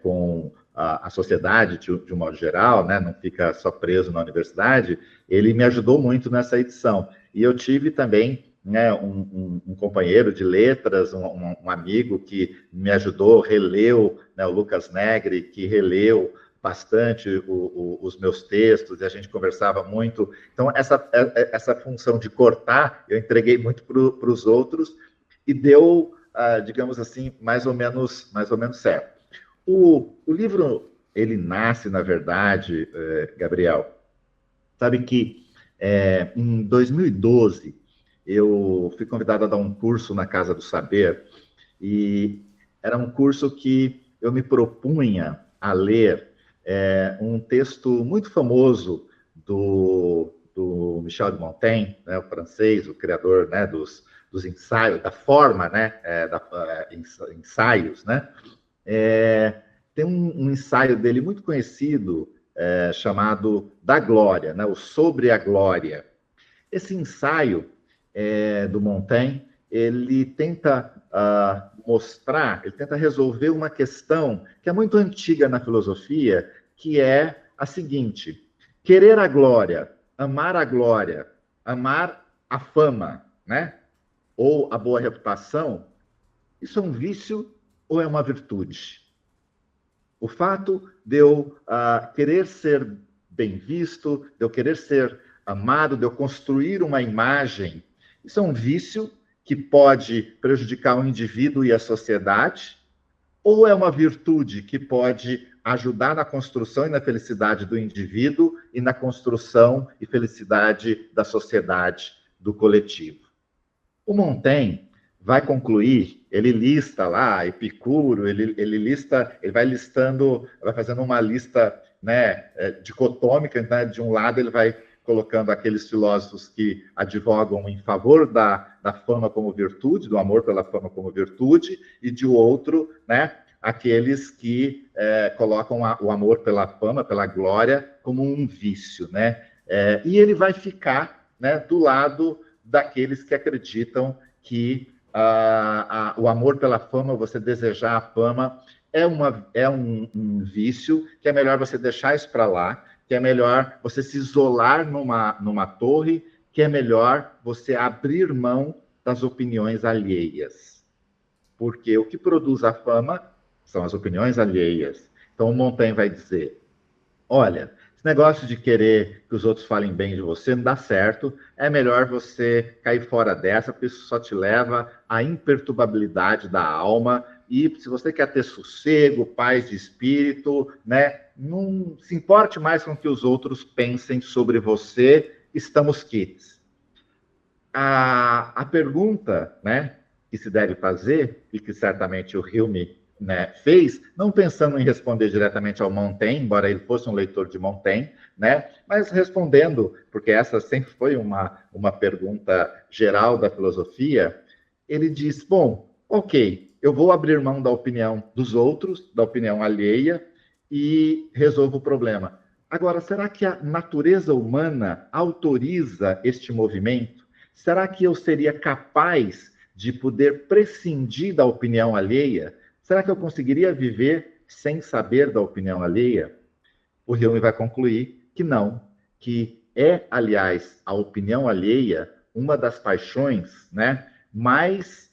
com a sociedade de um modo geral, né, não fica só preso na universidade. Ele me ajudou muito nessa edição. E eu tive também, né, um companheiro de letras, um amigo que me ajudou, releu, né, o Lucas Negri, que releu bastante os meus textos, e a gente conversava muito. Então, essa função de cortar, eu entreguei muito para os outros, e deu, digamos assim, mais ou menos certo. O livro, ele nasce, na verdade, Gabriel, sabe que em 2012 eu fui convidado a dar um curso na Casa do Saber, e era um curso que eu me propunha a ler um texto muito famoso do Michel de Montaigne, né, o francês, o criador, né, dos ensaios, da forma, né, ensaios, né? Tem um ensaio dele muito conhecido, chamado Da Glória, né, o Sobre a Glória. Esse ensaio do Montaigne, ele tenta mostrar, ele tenta resolver uma questão que é muito antiga na filosofia, que é a seguinte: querer a glória, amar a fama, né? Ou a boa reputação, isso é um vício ou é uma virtude? O fato de eu querer ser bem visto, de eu querer ser amado, de eu construir uma imagem, isso é um vício que pode prejudicar o indivíduo e a sociedade, ou é uma virtude que pode ajudar na construção e na felicidade do indivíduo e na construção e felicidade da sociedade, do coletivo? O Montaigne vai concluir, ele lista lá, Epicuro, ele vai listando, vai fazendo uma lista, né, dicotômica, né? De um lado ele vai colocando aqueles filósofos que advogam em favor da fama como virtude, do amor pela fama como virtude, e de outro, né, aqueles que colocam o amor pela fama, pela glória, como um vício, né? E ele vai ficar, né, do lado daqueles que acreditam que o amor pela fama, você desejar a fama, é um vício, que é melhor você deixar isso para lá, que é melhor você se isolar numa torre, que é melhor você abrir mão das opiniões alheias. Porque o que produz a fama são as opiniões alheias. Então, o Montaigne vai dizer: olha, esse negócio de querer que os outros falem bem de você não dá certo, é melhor você cair fora dessa, porque isso só te leva à imperturbabilidade da alma, e se você quer ter sossego, paz de espírito, né, não se importe mais com o que os outros pensem sobre você, estamos quites. A pergunta, né, que se deve fazer, e que certamente o Hume, né, fez, não pensando em responder diretamente ao Montaigne, embora ele fosse um leitor de Montaigne, né, mas respondendo, porque essa sempre foi uma pergunta geral da filosofia, ele diz: bom, ok, eu vou abrir mão da opinião dos outros, da opinião alheia, e resolvo o problema. Agora, será que a natureza humana autoriza este movimento? Será que eu seria capaz de poder prescindir da opinião alheia? Será que eu conseguiria viver sem saber da opinião alheia? O Hume vai concluir que não, que aliás, a opinião alheia uma das paixões, né, mais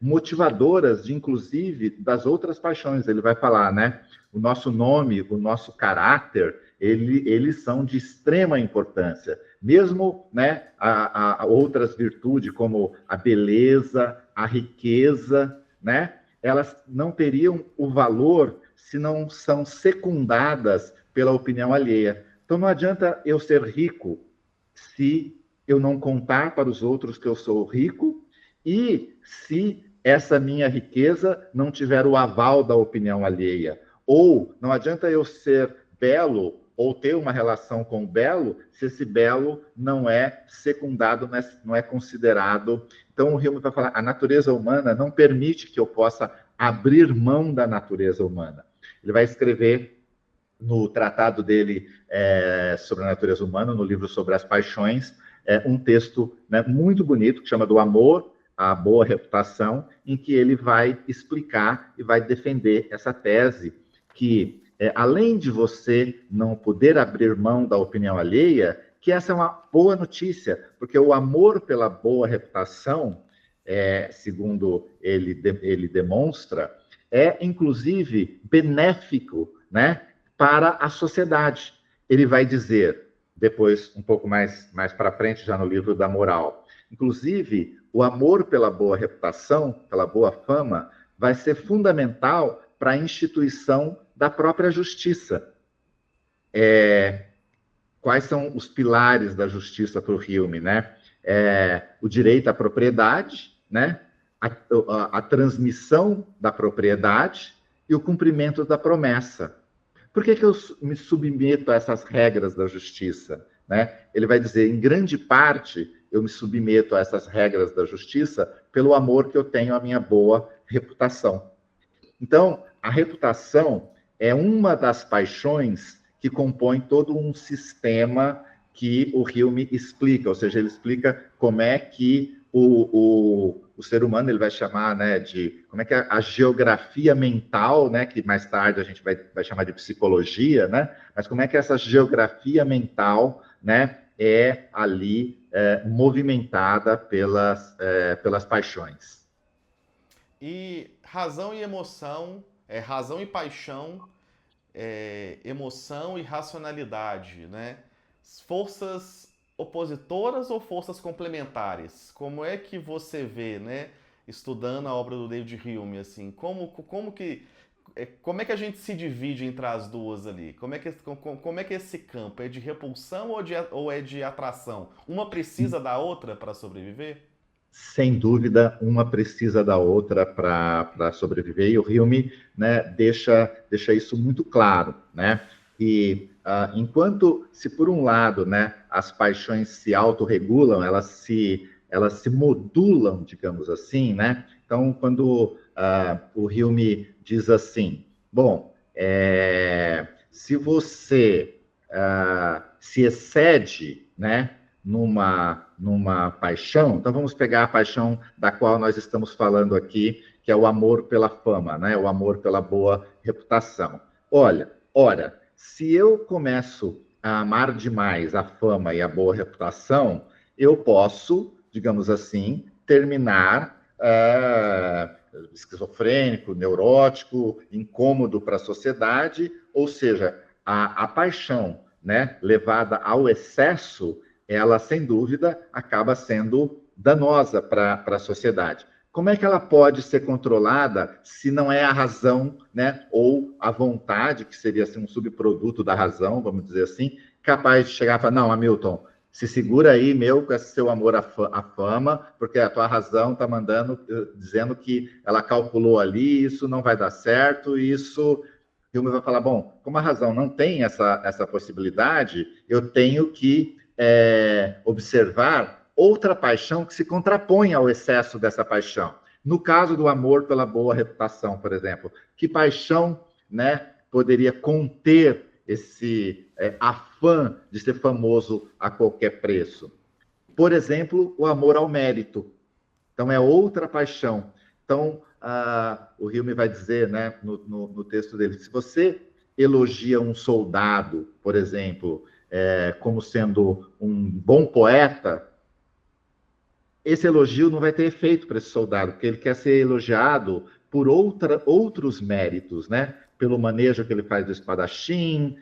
motivadoras, inclusive, das outras paixões. Ele vai falar, né, o nosso nome, o nosso caráter, eles são de extrema importância. Mesmo, né, a outras virtudes, como a beleza, a riqueza, né, elas não teriam o valor se não são secundadas pela opinião alheia. Então, não adianta eu ser rico se eu não contar para os outros que eu sou rico, e se essa minha riqueza não tiver o aval da opinião alheia. Ou não adianta eu ser belo ou ter uma relação com o belo se esse belo não é secundado, não é considerado. Então o Hume vai falar, a natureza humana não permite que eu possa abrir mão da natureza humana. Ele vai escrever no tratado dele sobre a natureza humana, no livro sobre as paixões, um texto, né, muito bonito, que chama do amor à boa reputação, em que ele vai explicar e vai defender essa tese que, além de você não poder abrir mão da opinião alheia, que essa é uma boa notícia, porque o amor pela boa reputação, segundo ele demonstra, é, inclusive, benéfico, né, para a sociedade. Ele vai dizer, depois, um pouco mais para frente, já no livro da Moral, inclusive, o amor pela boa reputação, pela boa fama, vai ser fundamental para a instituição da própria justiça. Quais são os pilares da justiça para o Hume, né? O direito à propriedade, né? A transmissão da propriedade e o cumprimento da promessa. Por que eu me submeto a essas regras da justiça? Né? Ele vai dizer, em grande parte, eu me submeto a essas regras da justiça pelo amor que eu tenho à minha boa reputação. Então, a reputação é uma das paixões que compõe todo um sistema que o Hume explica, ou seja, ele explica como é que o ser humano, ele vai chamar, né, de como é que é a geografia mental, né, que mais tarde a gente vai chamar de psicologia, né, mas como é que essa geografia mental, né, é ali movimentada pelas paixões. E razão e emoção, razão e paixão, emoção e racionalidade, né? Forças opositoras ou forças complementares? Como é que você vê, né, estudando a obra do David Hume, assim, como é que a gente se divide entre as duas ali? Como é que esse campo é de repulsão ou é de atração? Uma precisa da outra para sobreviver? Sem dúvida, uma precisa da outra para sobreviver, e o Hume, né, deixa isso muito claro, né? E enquanto, se por um lado, né, as paixões se autorregulam, elas se modulam, digamos assim, né? Então, quando o Hume diz assim, bom, se você se excede, né, numa paixão, então vamos pegar a paixão da qual nós estamos falando aqui, que é o amor pela fama, né? O amor pela boa reputação. Ora, se eu começo a amar demais a fama e a boa reputação, eu posso, digamos assim, terminar esquizofrênico, neurótico, incômodo para a sociedade, ou seja, a paixão, né, levada ao excesso, ela, sem dúvida, acaba sendo danosa para a sociedade. Como é que ela pode ser controlada se não é a razão, né, ou a vontade, que seria assim, um subproduto da razão, vamos dizer assim, capaz de chegar e falar, não, Hamilton, se segura aí, meu, com esse seu amor à fama, porque a tua razão está dizendo que ela calculou ali, isso não vai dar certo, isso... E o Hume vai falar, bom, como a razão não tem essa possibilidade, eu tenho que observar outra paixão que se contrapõe ao excesso dessa paixão. No caso do amor pela boa reputação, por exemplo, que paixão, né, poderia conter esse afã de ser famoso a qualquer preço? Por exemplo, o amor ao mérito. Então, é outra paixão. Então, o Hume vai dizer, né, no texto dele, se você elogia um soldado, por exemplo, como sendo um bom poeta, esse elogio não vai ter efeito para esse soldado, porque ele quer ser elogiado por outros méritos, né? Pelo manejo que ele faz do espadachim,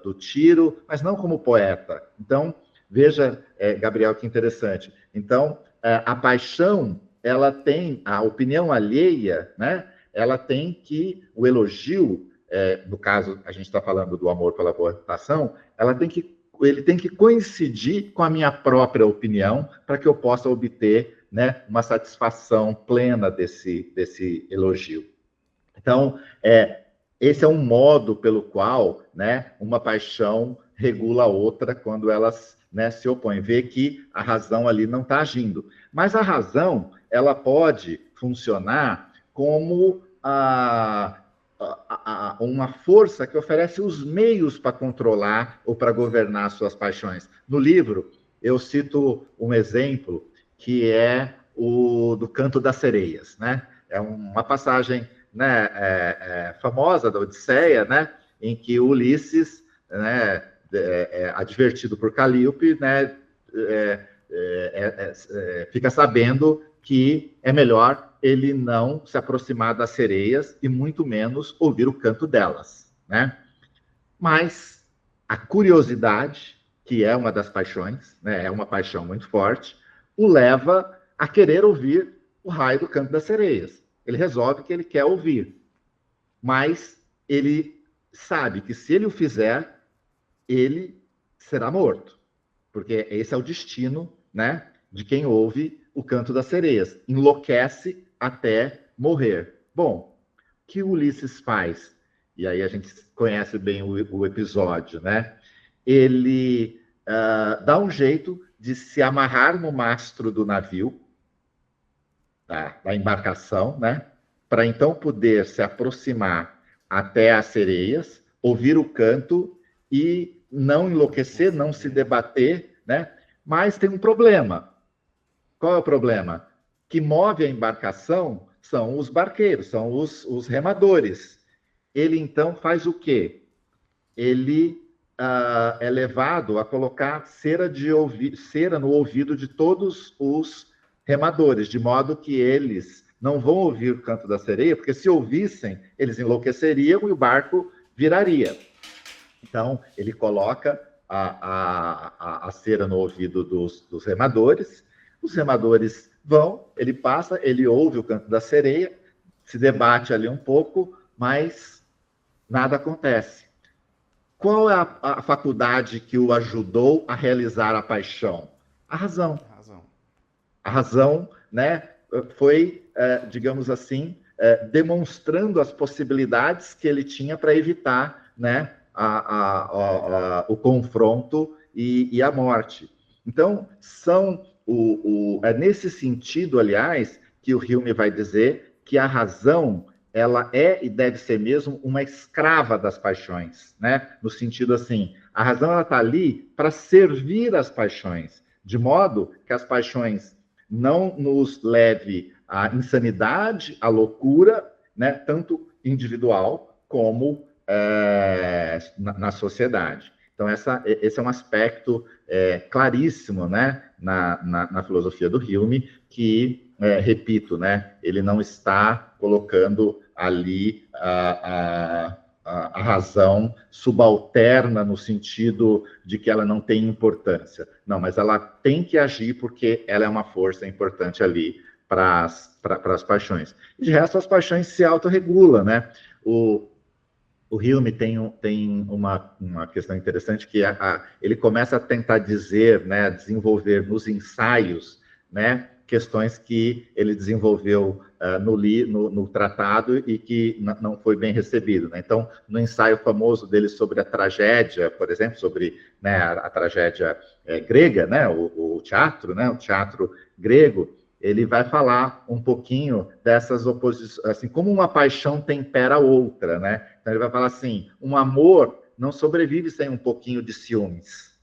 do tiro, mas não como poeta. Então, veja, Gabriel, que interessante. Então, a paixão, ela tem, a opinião alheia, né? Ela tem que, o elogio, no caso, a gente está falando do amor pela boa reputação, ele tem que coincidir com a minha própria opinião para que eu possa obter né, uma satisfação plena desse elogio. Então, esse é um modo pelo qual, né, uma paixão regula a outra quando elas, né, se opõem. Vê que a razão ali não está agindo. Mas a razão, ela pode funcionar como uma força que oferece os meios para controlar ou para governar suas paixões. No livro, eu cito um exemplo que é o do Canto das Sereias, né? É uma passagem, né, famosa da Odisseia, né, em que Ulisses, né, advertido por Calíope, né, fica sabendo que é melhor ele não se aproximar das sereias e muito menos ouvir o canto delas, né? Mas a curiosidade, que é uma das paixões, né, é uma paixão muito forte, o leva a querer ouvir o raio do canto das sereias. Ele resolve que ele quer ouvir, mas ele sabe que se ele o fizer, ele será morto, porque esse é o destino, né, de quem ouve o canto das sereias. Enlouquece até morrer. Bom, o que Ulisses faz? E aí a gente conhece bem o episódio, né? Ele dá um jeito de se amarrar no mastro do navio, da embarcação, né? Para então poder se aproximar até as sereias, ouvir o canto e não enlouquecer, não se debater, né? Mas tem um problema. Qual é o problema? Que move a embarcação são os barqueiros, são os remadores. Ele, então, faz o quê? Ele é levado a colocar cera no ouvido de todos os remadores, de modo que eles não vão ouvir o canto da sereia, porque se ouvissem, eles enlouqueceriam e o barco viraria. Então, ele coloca a cera no ouvido dos remadores, os remadores vão, ele passa, ele ouve o canto da sereia, se debate ali um pouco, mas nada acontece. Qual é a faculdade que o ajudou a realizar a paixão? A razão. A razão, né, foi, digamos assim, demonstrando as possibilidades que ele tinha para evitar, né, o confronto e a morte. Então, é nesse sentido, aliás, que o Hume vai dizer que a razão ela é e deve ser mesmo uma escrava das paixões, né? No sentido assim, a razão ela está ali para servir as paixões, de modo que as paixões não nos leve à insanidade, à loucura, né? Tanto individual como na sociedade. Então, esse é um aspecto claríssimo, né, na filosofia do Hume, que, repito, né, ele não está colocando ali a razão subalterna no sentido de que ela não tem importância. Não, mas ela tem que agir porque ela é uma força importante ali para as paixões. De resto, as paixões se autorregulam, né? O Hume tem uma questão interessante que ele começa a tentar dizer, né, desenvolver nos ensaios, né, questões que ele desenvolveu no tratado e que não foi bem recebido, né? Então, no ensaio famoso dele sobre a tragédia, por exemplo, sobre, né, a tragédia grega, né, o teatro, né, o teatro grego, ele vai falar um pouquinho dessas oposições, assim, como uma paixão tempera a outra, né? Então ele vai falar assim, um amor não sobrevive sem um pouquinho de ciúmes.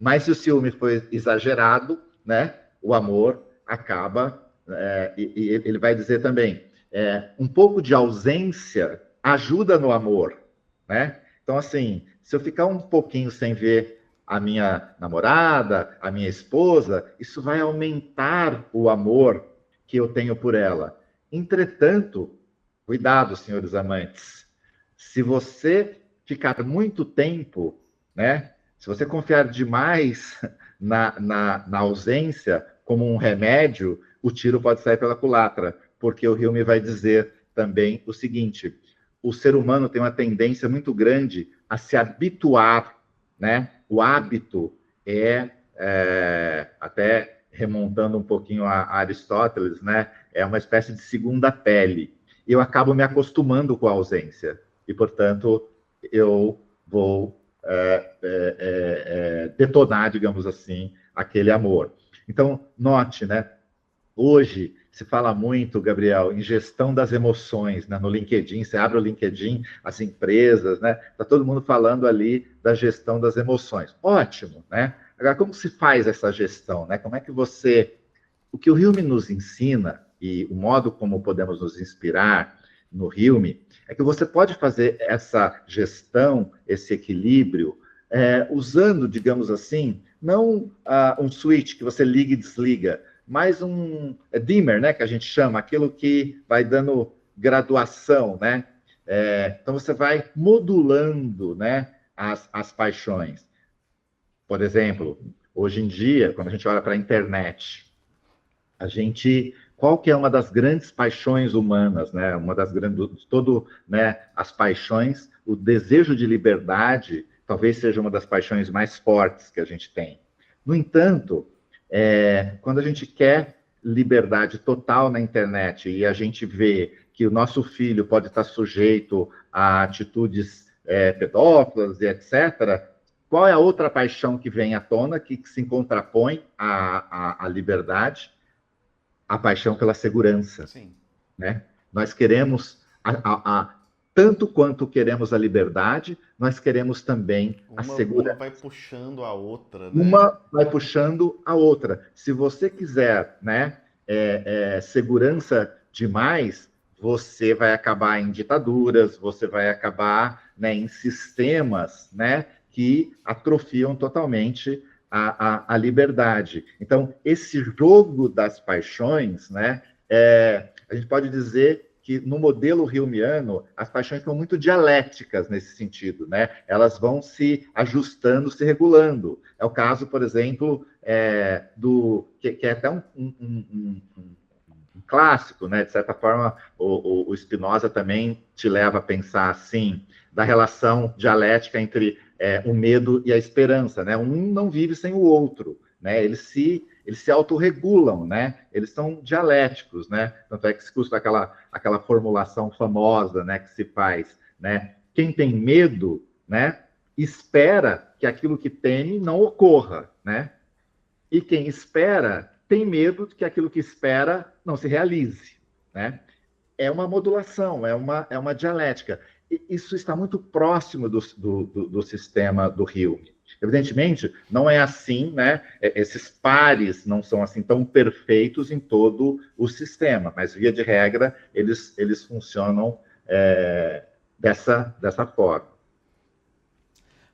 Mas se o ciúme for exagerado, né, o amor acaba, e ele vai dizer também, um pouco de ausência ajuda no amor, né? Então, assim, se eu ficar um pouquinho sem ver a minha namorada, a minha esposa, isso vai aumentar o amor que eu tenho por ela. Entretanto, cuidado, senhores amantes, se você ficar muito tempo, né, se você confiar demais na ausência como um remédio, o tiro pode sair pela culatra, porque o Hume vai dizer também o seguinte, o ser humano tem uma tendência muito grande a se habituar, né? O hábito até remontando um pouquinho a Aristóteles, né? É uma espécie de segunda pele. Eu acabo me acostumando com a ausência. E, portanto, eu vou detonar, digamos assim, aquele amor. Então, note, né? Hoje se fala muito, Gabriel, em gestão das emoções, né? No LinkedIn, você abre o LinkedIn, as empresas, né? Está todo mundo falando ali da gestão das emoções. Ótimo, né? Agora, como se faz essa gestão, né? Como é que você... O que o Hume nos ensina, e o modo como podemos nos inspirar no Hume, é que você pode fazer essa gestão, esse equilíbrio, usando, digamos assim, não um switch que você liga e desliga, mais um dimmer, né, que a gente chama, aquilo que vai dando graduação, né? Então você vai modulando, né, as paixões. Por exemplo, hoje em dia, quando a gente olha para a internet, qual que é uma das grandes paixões humanas, né? Uma das grandes, né, as paixões, o desejo de liberdade, talvez seja uma das paixões mais fortes que a gente tem. No entanto, quando a gente quer liberdade total na internet e a gente vê que o nosso filho pode estar sujeito a atitudes pedófilas e etc., qual é a outra paixão que vem à tona, que se contrapõe à liberdade? A paixão pela segurança. Sim. Né? Nós queremos, tanto quanto queremos a liberdade, nós queremos também a segurança. Uma vai puxando a outra, né? Uma vai puxando a outra. Se você quiser, né, segurança demais, você vai acabar em ditaduras, você vai acabar, né, em sistemas, né, que atrofiam totalmente a liberdade. Então, esse jogo das paixões, né, a gente pode dizer que no modelo humeano, as paixões são muito dialéticas nesse sentido, né? Elas vão se ajustando, se regulando. É o caso, por exemplo, que é até um clássico, né? De certa forma, o Spinoza também te leva a pensar assim, da relação dialética entre o medo e a esperança, né? Um não vive sem o outro, né? Eles se autorregulam, né? Eles são dialéticos, né? Tanto é que se usa aquela formulação famosa, né, que se faz, né? Quem tem medo, né, espera que aquilo que teme não ocorra, né? E quem espera tem medo de que aquilo que espera não se realize, né? É uma modulação, é uma dialética. E isso está muito próximo do sistema do Hume. Evidentemente, não é assim, né? Esses pares não são assim tão perfeitos em todo o sistema, mas, via de regra, eles funcionam dessa forma.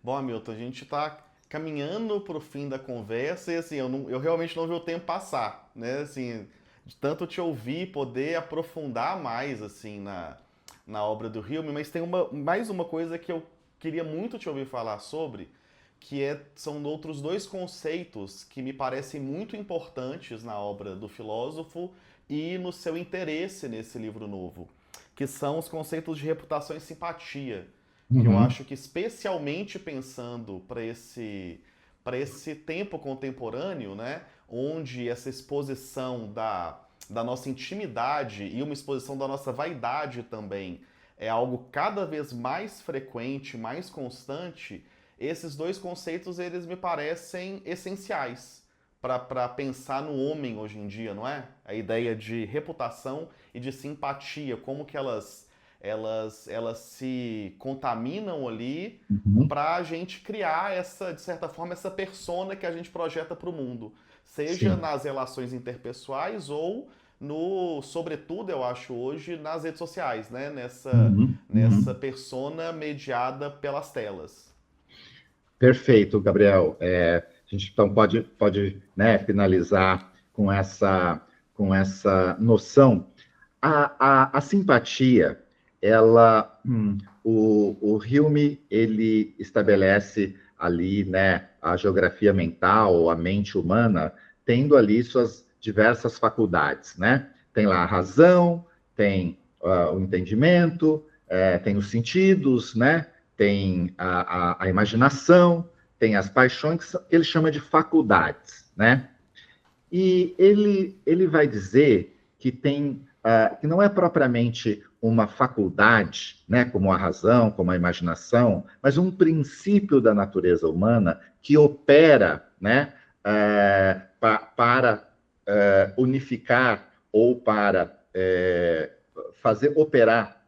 Bom, Hamilton, a gente está caminhando para o fim da conversa e, assim, eu realmente não vi o tempo passar, né? Assim, de tanto te ouvir, poder aprofundar mais, assim, na obra do Hume, mas tem mais uma coisa que eu queria muito te ouvir falar sobre, que são outros dois conceitos que me parecem muito importantes na obra do filósofo e no seu interesse nesse livro novo, que são os conceitos de reputação e simpatia, que eu acho que, especialmente pensando para esse tempo contemporâneo, né, onde essa exposição da nossa intimidade e uma exposição da nossa vaidade também é algo cada vez mais frequente, mais constante, esses dois conceitos, eles me parecem essenciais para pensar no homem hoje em dia, não é? A ideia de reputação e de simpatia, como que elas se contaminam ali para a gente criar de certa forma, essa persona que a gente projeta para o mundo. Seja nas relações interpessoais ou sobretudo, eu acho, hoje, nas redes sociais, né? Nessa persona mediada pelas telas. Perfeito, Gabriel. A gente então pode, né, finalizar com essa noção. A simpatia, o Hume, ele estabelece ali, né, a geografia mental, a mente humana, tendo ali suas diversas faculdades, né? Tem lá a razão, tem o entendimento, tem os sentidos, né? Tem a imaginação, tem as paixões, que ele chama de faculdades, né? E ele vai dizer que que não é propriamente uma faculdade, né, como a razão, como a imaginação, mas um princípio da natureza humana que opera, né, para unificar ou para fazer operar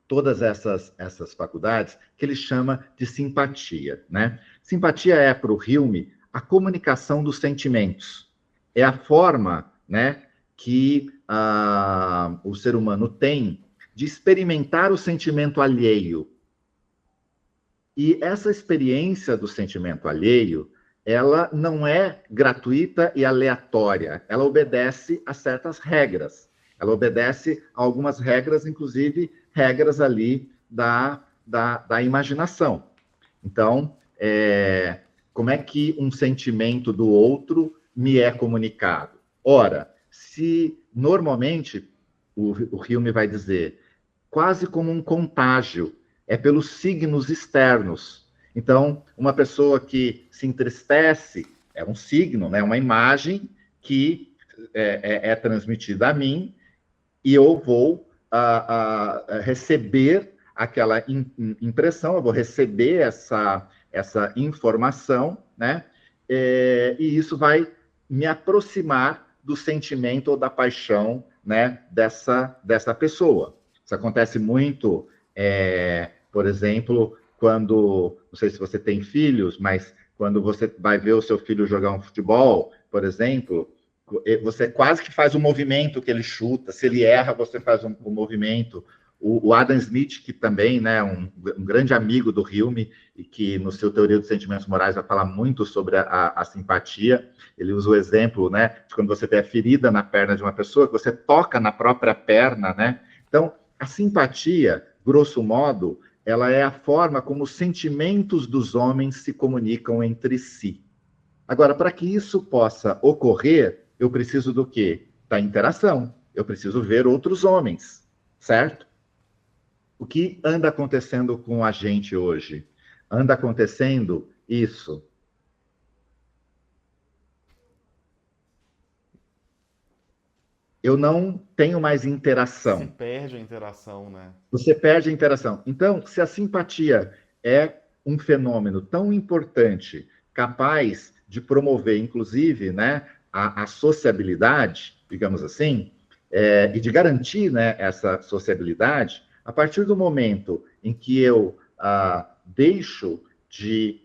todas essas faculdades, que ele chama de simpatia, né? Simpatia é, para o Hume, a comunicação dos sentimentos. É a forma, né, que o ser humano tem de experimentar o sentimento alheio. E essa experiência do sentimento alheio, ela não é gratuita e aleatória. Ela obedece a certas regras. Ela obedece a algumas regras, inclusive regras ali da imaginação. Então, como é que um sentimento do outro me é comunicado? Ora, se normalmente, o Hume vai dizer, quase como um contágio, é pelos signos externos. Então, uma pessoa que se entristece é um signo, né? Uma imagem que é transmitida a mim e eu vou receber aquela impressão, eu vou receber essa informação, né? E isso vai me aproximar do sentimento ou da paixão, né, dessa pessoa. Isso acontece muito, por exemplo, quando, não sei se você tem filhos, mas quando você vai ver o seu filho jogar um futebol, por exemplo, você quase que faz o movimento que ele chuta, se ele erra, você faz um movimento. O Adam Smith, que também, né, um grande amigo do Hume, e que no seu Teoria dos Sentimentos Morais vai falar muito sobre a simpatia, ele usa o exemplo, né, de quando você tem a ferida na perna de uma pessoa, que você toca na própria perna, né? Então, a simpatia, grosso modo, ela é a forma como os sentimentos dos homens se comunicam entre si. Agora, para que isso possa ocorrer, eu preciso do quê? Da interação. Eu preciso ver outros homens, certo? O que anda acontecendo com a gente hoje? Anda acontecendo isso. Eu não tenho mais interação. Se perde a interação, né? Você perde a interação. Então, se a simpatia é um fenômeno tão importante, capaz de promover, inclusive, né, a sociabilidade, digamos assim, e de garantir, né, essa sociabilidade, a partir do momento em que eu deixo de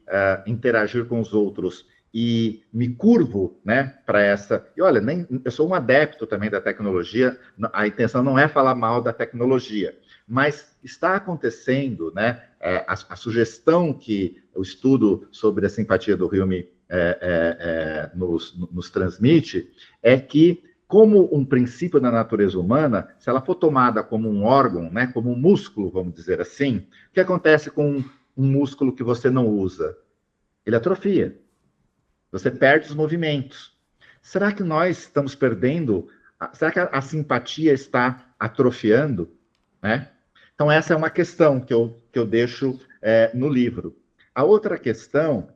interagir com os outros e me curvo, né, para essa... E olha, eu sou um adepto também da tecnologia, a intenção não é falar mal da tecnologia, mas está acontecendo, né, a sugestão que o estudo sobre a simpatia do Hume nos transmite é que, como um princípio da natureza humana, se ela for tomada como um órgão, né, como um músculo, vamos dizer assim, o que acontece com um músculo que você não usa? Ele atrofia. Você perde os movimentos. Será que nós estamos perdendo? Será que a simpatia está atrofiando? Né? Então, essa é uma questão que eu deixo no livro. A outra questão,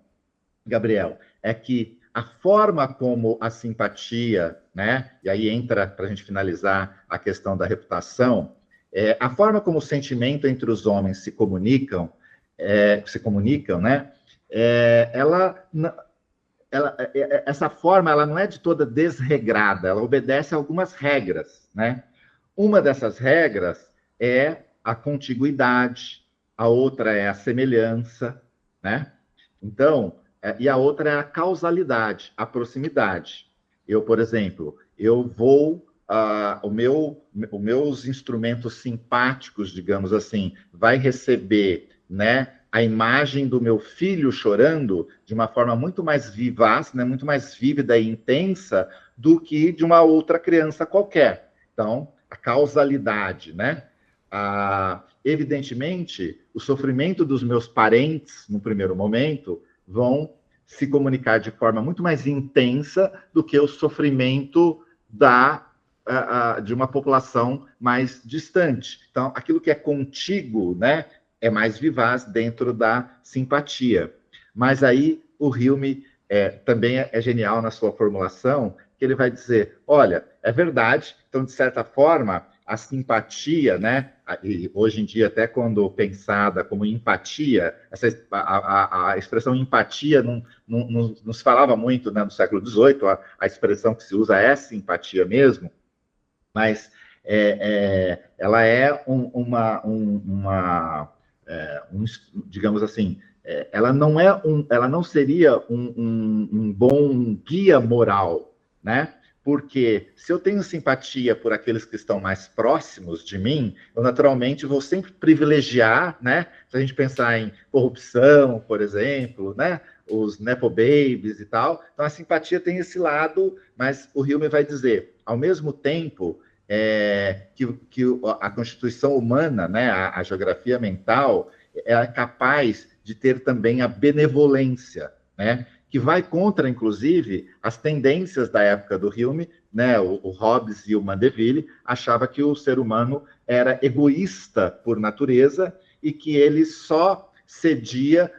Gabriel, é que a forma como a simpatia, né, e aí entra, para a gente finalizar, a questão da reputação, a forma como o sentimento entre os homens se comunicam, né, essa forma ela não é de toda desregrada, ela obedece a algumas regras, né? Uma dessas regras é a contiguidade, a outra é a semelhança, né? Então, e a outra é a causalidade, a proximidade. Eu, por exemplo, os meus instrumentos simpáticos, digamos assim, vai receber, né, a imagem do meu filho chorando de uma forma muito mais vivaz, né, muito mais vívida e intensa do que de uma outra criança qualquer. Então, a causalidade, né? Evidentemente, o sofrimento dos meus parentes, no primeiro momento, vão se comunicar de forma muito mais intensa do que o sofrimento de uma população mais distante. Então, aquilo que é contíguo, né, é mais vivaz dentro da simpatia. Mas aí o Hume também é genial na sua formulação, que ele vai dizer, olha, é verdade, então, de certa forma, a simpatia, né, e hoje em dia, até quando pensada como empatia, a expressão empatia não se falava muito, né, no século XVIII, a expressão que se usa é simpatia mesmo, mas ela é digamos assim, ela ela não seria um bom guia moral, né? Porque se eu tenho simpatia por aqueles que estão mais próximos de mim, eu naturalmente vou sempre privilegiar, né? Se a gente pensar em corrupção, por exemplo, né? Os nepo babies e tal. Então a simpatia tem esse lado, mas o Hume vai dizer, ao mesmo tempo, que a constituição humana, né? A geografia mental, é capaz de ter também a benevolência, né? Que vai contra, inclusive, as tendências da época do Hume, né? O Hobbes e o Mandeville achava que o ser humano era egoísta por natureza e que ele só cedia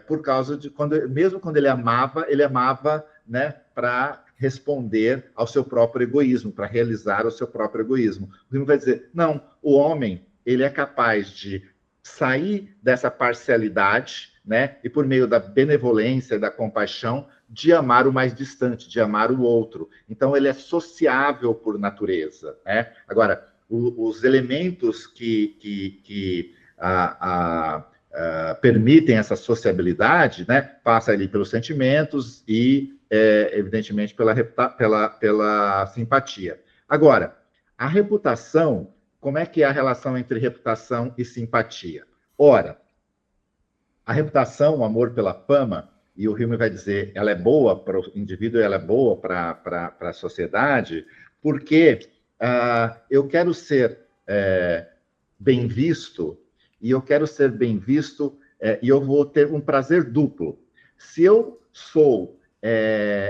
por causa de mesmo quando ele amava, né? Para responder ao seu próprio egoísmo, para realizar o seu próprio egoísmo. O Hume vai dizer, não, o homem ele é capaz de sair dessa parcialidade, né? E por meio da benevolência, da compaixão, de amar o mais distante, de amar o outro. Então, ele é sociável por natureza, né? Agora, os elementos que permitem essa sociabilidade, né? Passa ali pelos sentimentos e, evidentemente, pela simpatia. Agora, a reputação, como é que é a relação entre reputação e simpatia? Ora, a reputação, o amor pela fama, e o Hume vai dizer, ela é boa para o indivíduo, ela é boa para a sociedade, porque eu quero ser bem visto, e eu quero ser bem visto, e eu vou ter um prazer duplo. Se eu sou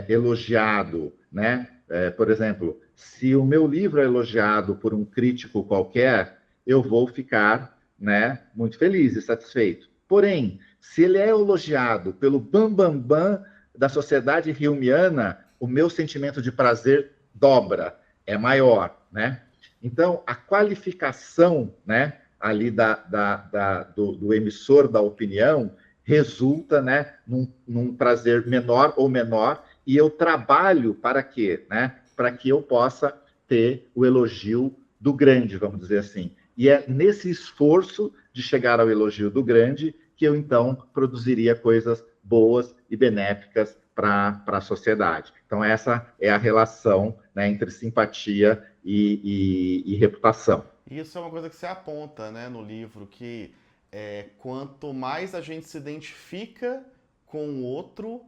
elogiado, né? Por exemplo, se o meu livro é elogiado por um crítico qualquer, eu vou ficar, né, muito feliz e satisfeito. Porém, se ele é elogiado pelo bam da sociedade humeana, o meu sentimento de prazer dobra, é maior, né? Então, a qualificação, né, ali do emissor da opinião resulta, né, num prazer menor ou menor, e eu trabalho para quê? Né? Para que eu possa ter o elogio do grande, vamos dizer assim. E é nesse esforço de chegar ao elogio do grande que eu, então, produziria coisas boas e benéficas para a sociedade. Então, essa é a relação, né, entre simpatia e reputação. Isso é uma coisa que você aponta, né, no livro, que quanto mais a gente se identifica com o outro,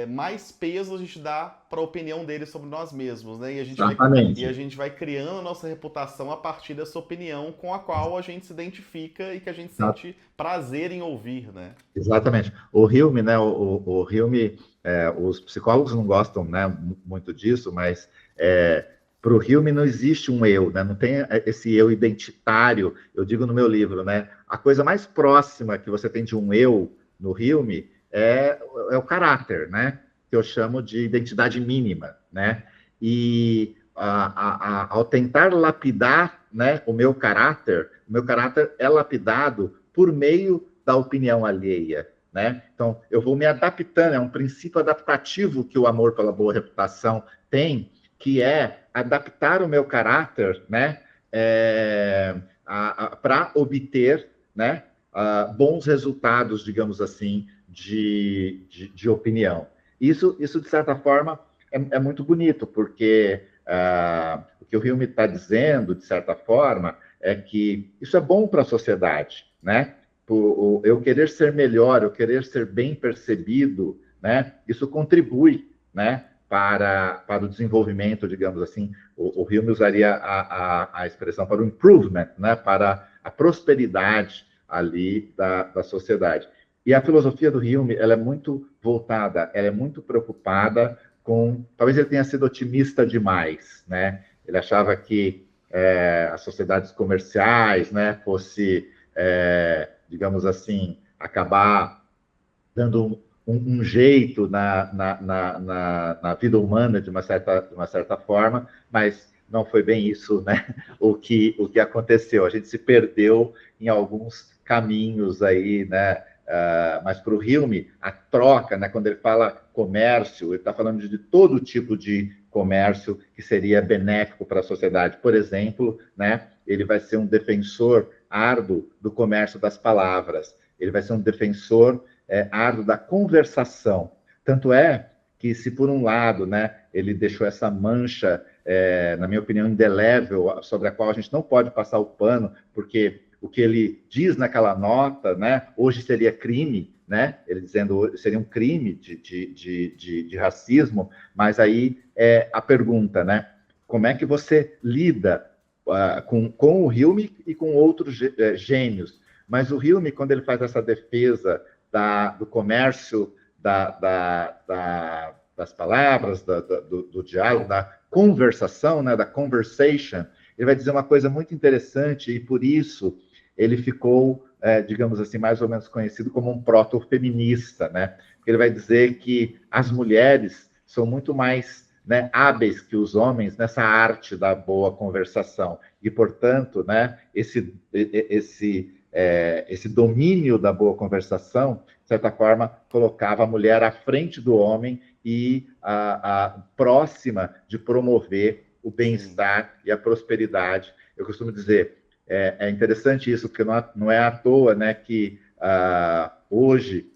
mais peso a gente dá para a opinião dele sobre nós mesmos, né? Exatamente. E a gente vai criando a nossa reputação a partir dessa opinião com a qual a gente se identifica e que a gente sente prazer em ouvir, né? Exatamente. O Hume, né? O Hume, os psicólogos não gostam, né, muito disso, mas para o Hume não existe um eu, né? Não tem esse eu identitário. Eu digo no meu livro, né? A coisa mais próxima que você tem de um eu no Hume é o caráter, né? Que eu chamo de identidade mínima, né? E ao tentar lapidar, né, o meu caráter é lapidado por meio da opinião alheia, né? Então, eu vou me adaptando, é um princípio adaptativo que o amor pela boa reputação tem, que é adaptar o meu caráter, né, para obter, né, bons resultados, digamos assim, de opinião. Isso, de certa forma, é muito bonito, porque o que o Hume está dizendo, de certa forma, é que isso é bom para a sociedade, né? Eu querer ser melhor, eu querer ser bem percebido, né? Isso contribui, né, para o desenvolvimento, digamos assim. O Hume usaria a expressão para o improvement, né? Para a prosperidade ali da sociedade. E a filosofia do Hume, ela é muito voltada, ela é muito preocupada com... Talvez ele tenha sido otimista demais, né? Ele achava que as sociedades comerciais, né, fosse, digamos assim, acabar dando um jeito na vida humana de uma certa forma, mas não foi bem isso, né? O que aconteceu. A gente se perdeu em alguns caminhos aí, né? Mas para o Hilme, a troca, né, quando ele fala comércio, ele está falando de todo tipo de comércio que seria benéfico para a sociedade. Por exemplo, né, ele vai ser um defensor árduo do comércio das palavras, ele vai ser um defensor árduo da conversação. Tanto é que, se por um lado, né, ele deixou essa mancha, na minha opinião, indelével, sobre a qual a gente não pode passar o pano, porque o que ele diz naquela nota, né, hoje seria crime, né, ele dizendo seria um crime de racismo, mas aí é a pergunta, né, como é que você lida com o Hilme e com outros gênios? Mas o Hilme, quando ele faz essa defesa do comércio, das palavras, do diálogo, da conversação, né, da conversation, ele vai dizer uma coisa muito interessante e, por isso, ele ficou, digamos assim, mais ou menos conhecido como um proto-feminista, né? Ele vai dizer que as mulheres são muito mais, né, hábeis que os homens nessa arte da boa conversação e, portanto, né, esse domínio da boa conversação, de certa forma, colocava a mulher à frente do homem e próxima de promover o bem-estar e a prosperidade. Eu costumo dizer, é interessante isso, porque não é à toa, né, que hoje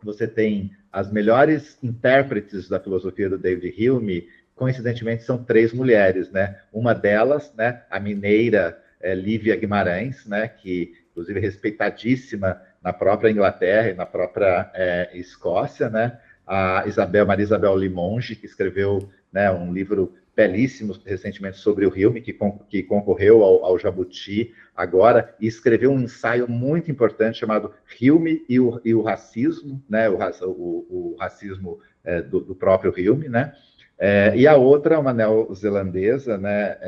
você tem as melhores intérpretes da filosofia do David Hume, coincidentemente são 3 mulheres, né? Uma delas, né, a mineira Lívia Guimarães, né, que inclusive respeitadíssima na própria Inglaterra e na própria Escócia, né? A Maria Isabel Limonge, que escreveu, né, um livro belíssimo recentemente sobre o Hilme, que concorreu ao Jabuti agora, e escreveu um ensaio muito importante chamado Hilme e o Racismo, né, o racismo do próprio Hilme, né? E a outra, uma neozelandesa, né,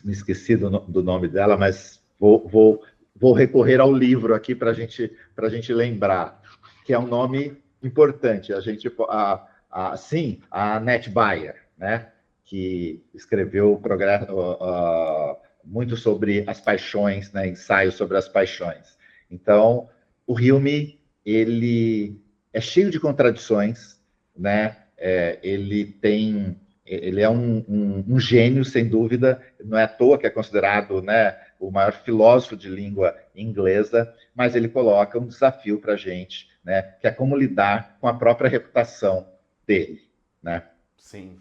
me esqueci do nome dela, mas vou recorrer ao livro aqui para a gente lembrar, que é um nome importante. Sim, a Annette Bayer, né, que escreveu muito sobre as paixões, né, ensaios sobre as paixões. Então, o Hilme, ele é cheio de contradições, né? Ele é um gênio, sem dúvida, não é à toa que é considerado, né, o maior filósofo de língua inglesa, mas ele coloca um desafio para a gente, né, que é como lidar com a própria reputação dele, né? Sim.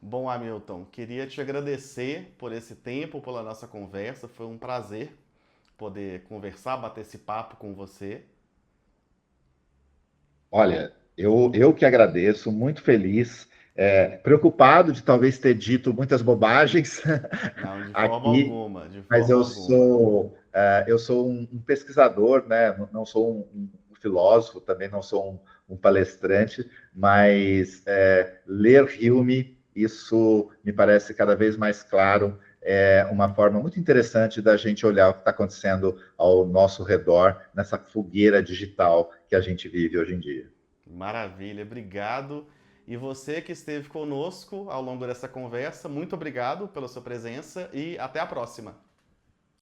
Bom, Hamilton, queria te agradecer por esse tempo, pela nossa conversa. Foi um prazer poder conversar, bater esse papo com você. Olha, eu que agradeço, muito feliz, preocupado de talvez ter dito muitas bobagens Não, de forma aqui, alguma, de mas forma alguma. eu sou um pesquisador, né? Não sou um filósofo, também não sou um palestrante, mas ler Hume, isso me parece cada vez mais claro, é uma forma muito interessante da gente olhar o que está acontecendo ao nosso redor, nessa fogueira digital que a gente vive hoje em dia. Maravilha, obrigado. E você que esteve conosco ao longo dessa conversa, muito obrigado pela sua presença e até a próxima.